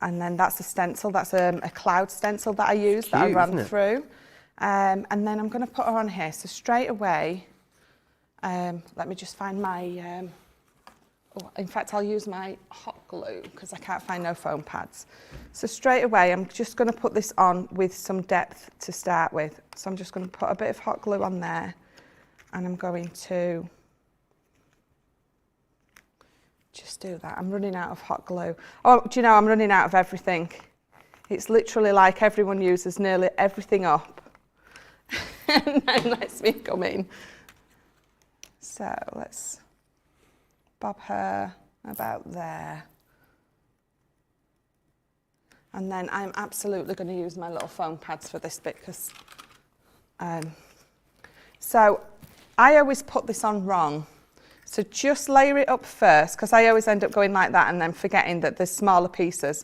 And then that's a stencil, that's a cloud stencil that I used, that I ran through. And then I'm going to put her on here. So straight away, let me just find my, in fact, I'll use my hot glue because I can't find no foam pads. So straight away, I'm just going to put this on with some depth to start with. So I'm just going to put a bit of hot glue on there, and I'm going to just do that. I'm running out of hot glue. Oh, do you know, I'm running out of everything. It's literally like everyone uses nearly everything up and then lets me come in. So let's bob her about there. And then I'm absolutely going to use my little foam pads for this bit, because so I always put this on wrong. So just layer it up first, because I always end up going like that and then forgetting that there's smaller pieces.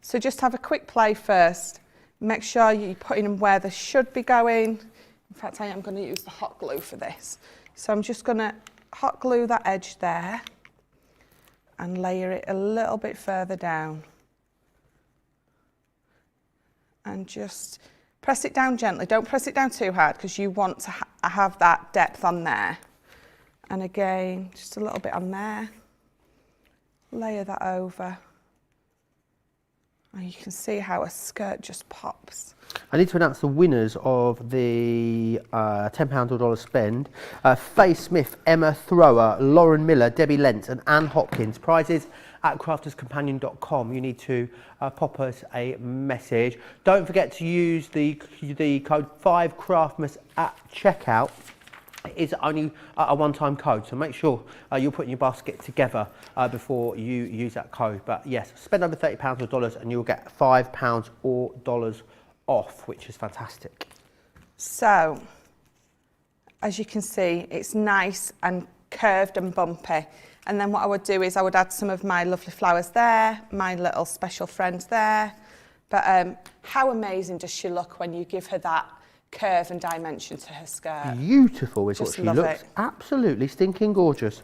So just have a quick play first. Make sure you're putting them where they should be going. In fact, I am going to use the hot glue for this. So I'm just going to hot glue that edge there and layer it a little bit further down. And just press it down gently. Don't press it down too hard, because you want to have that depth on there. And again, just a little bit on there. Layer that over. And you can see how a skirt just pops. I need to announce the winners of the £10 or $1 spend. Faye Smith, Emma Thrower, Lauren Miller, Debbie Lentz and Anne Hopkins. Prizes at crafterscompanion.com. You need to pop us a message. Don't forget to use the code 5Craftmas at checkout. It is only a one-time code, so make sure you're putting your basket together before you use that code. But yes, spend over £30 or $1 and you'll get £5 or $1 off, which is fantastic. So, as you can see, it's nice and curved and bumpy. And then what I would do is I would add some of my lovely flowers there, my little special friends there. But how amazing does she look when you give her that curve and dimension to her skirt? Beautiful is Just what she looks. it. Absolutely stinking gorgeous.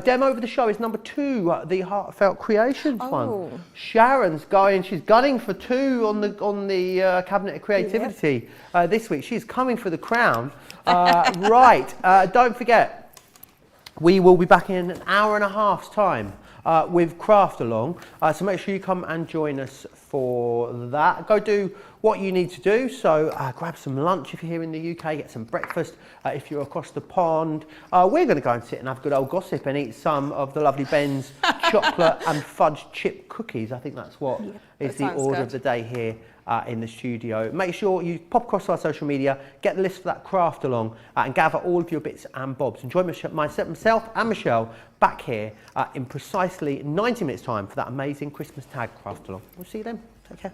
Demo over the show is number 2, the Heartfelt Creations one. Sharon's she's gunning for 2 on the Cabinet of Creativity this week. She's coming for the crown. Right, don't forget, we will be back in an hour and a half's time with Craft Along. So make sure you come and join us for that. Go do what you need to do. So grab some lunch if you're here in the UK, get some breakfast if you're across the pond. We're going to go and sit and have good old gossip and eat some of the lovely Ben's chocolate and fudge chip cookies. I think that's what is the order of the day here in the studio. Make sure you pop across our social media, get the list for that Craft Along and gather all of your bits and bobs. And join myself and Michelle back here in precisely 90 minutes time for that amazing Christmas tag Craft Along. We'll see you then. Take care.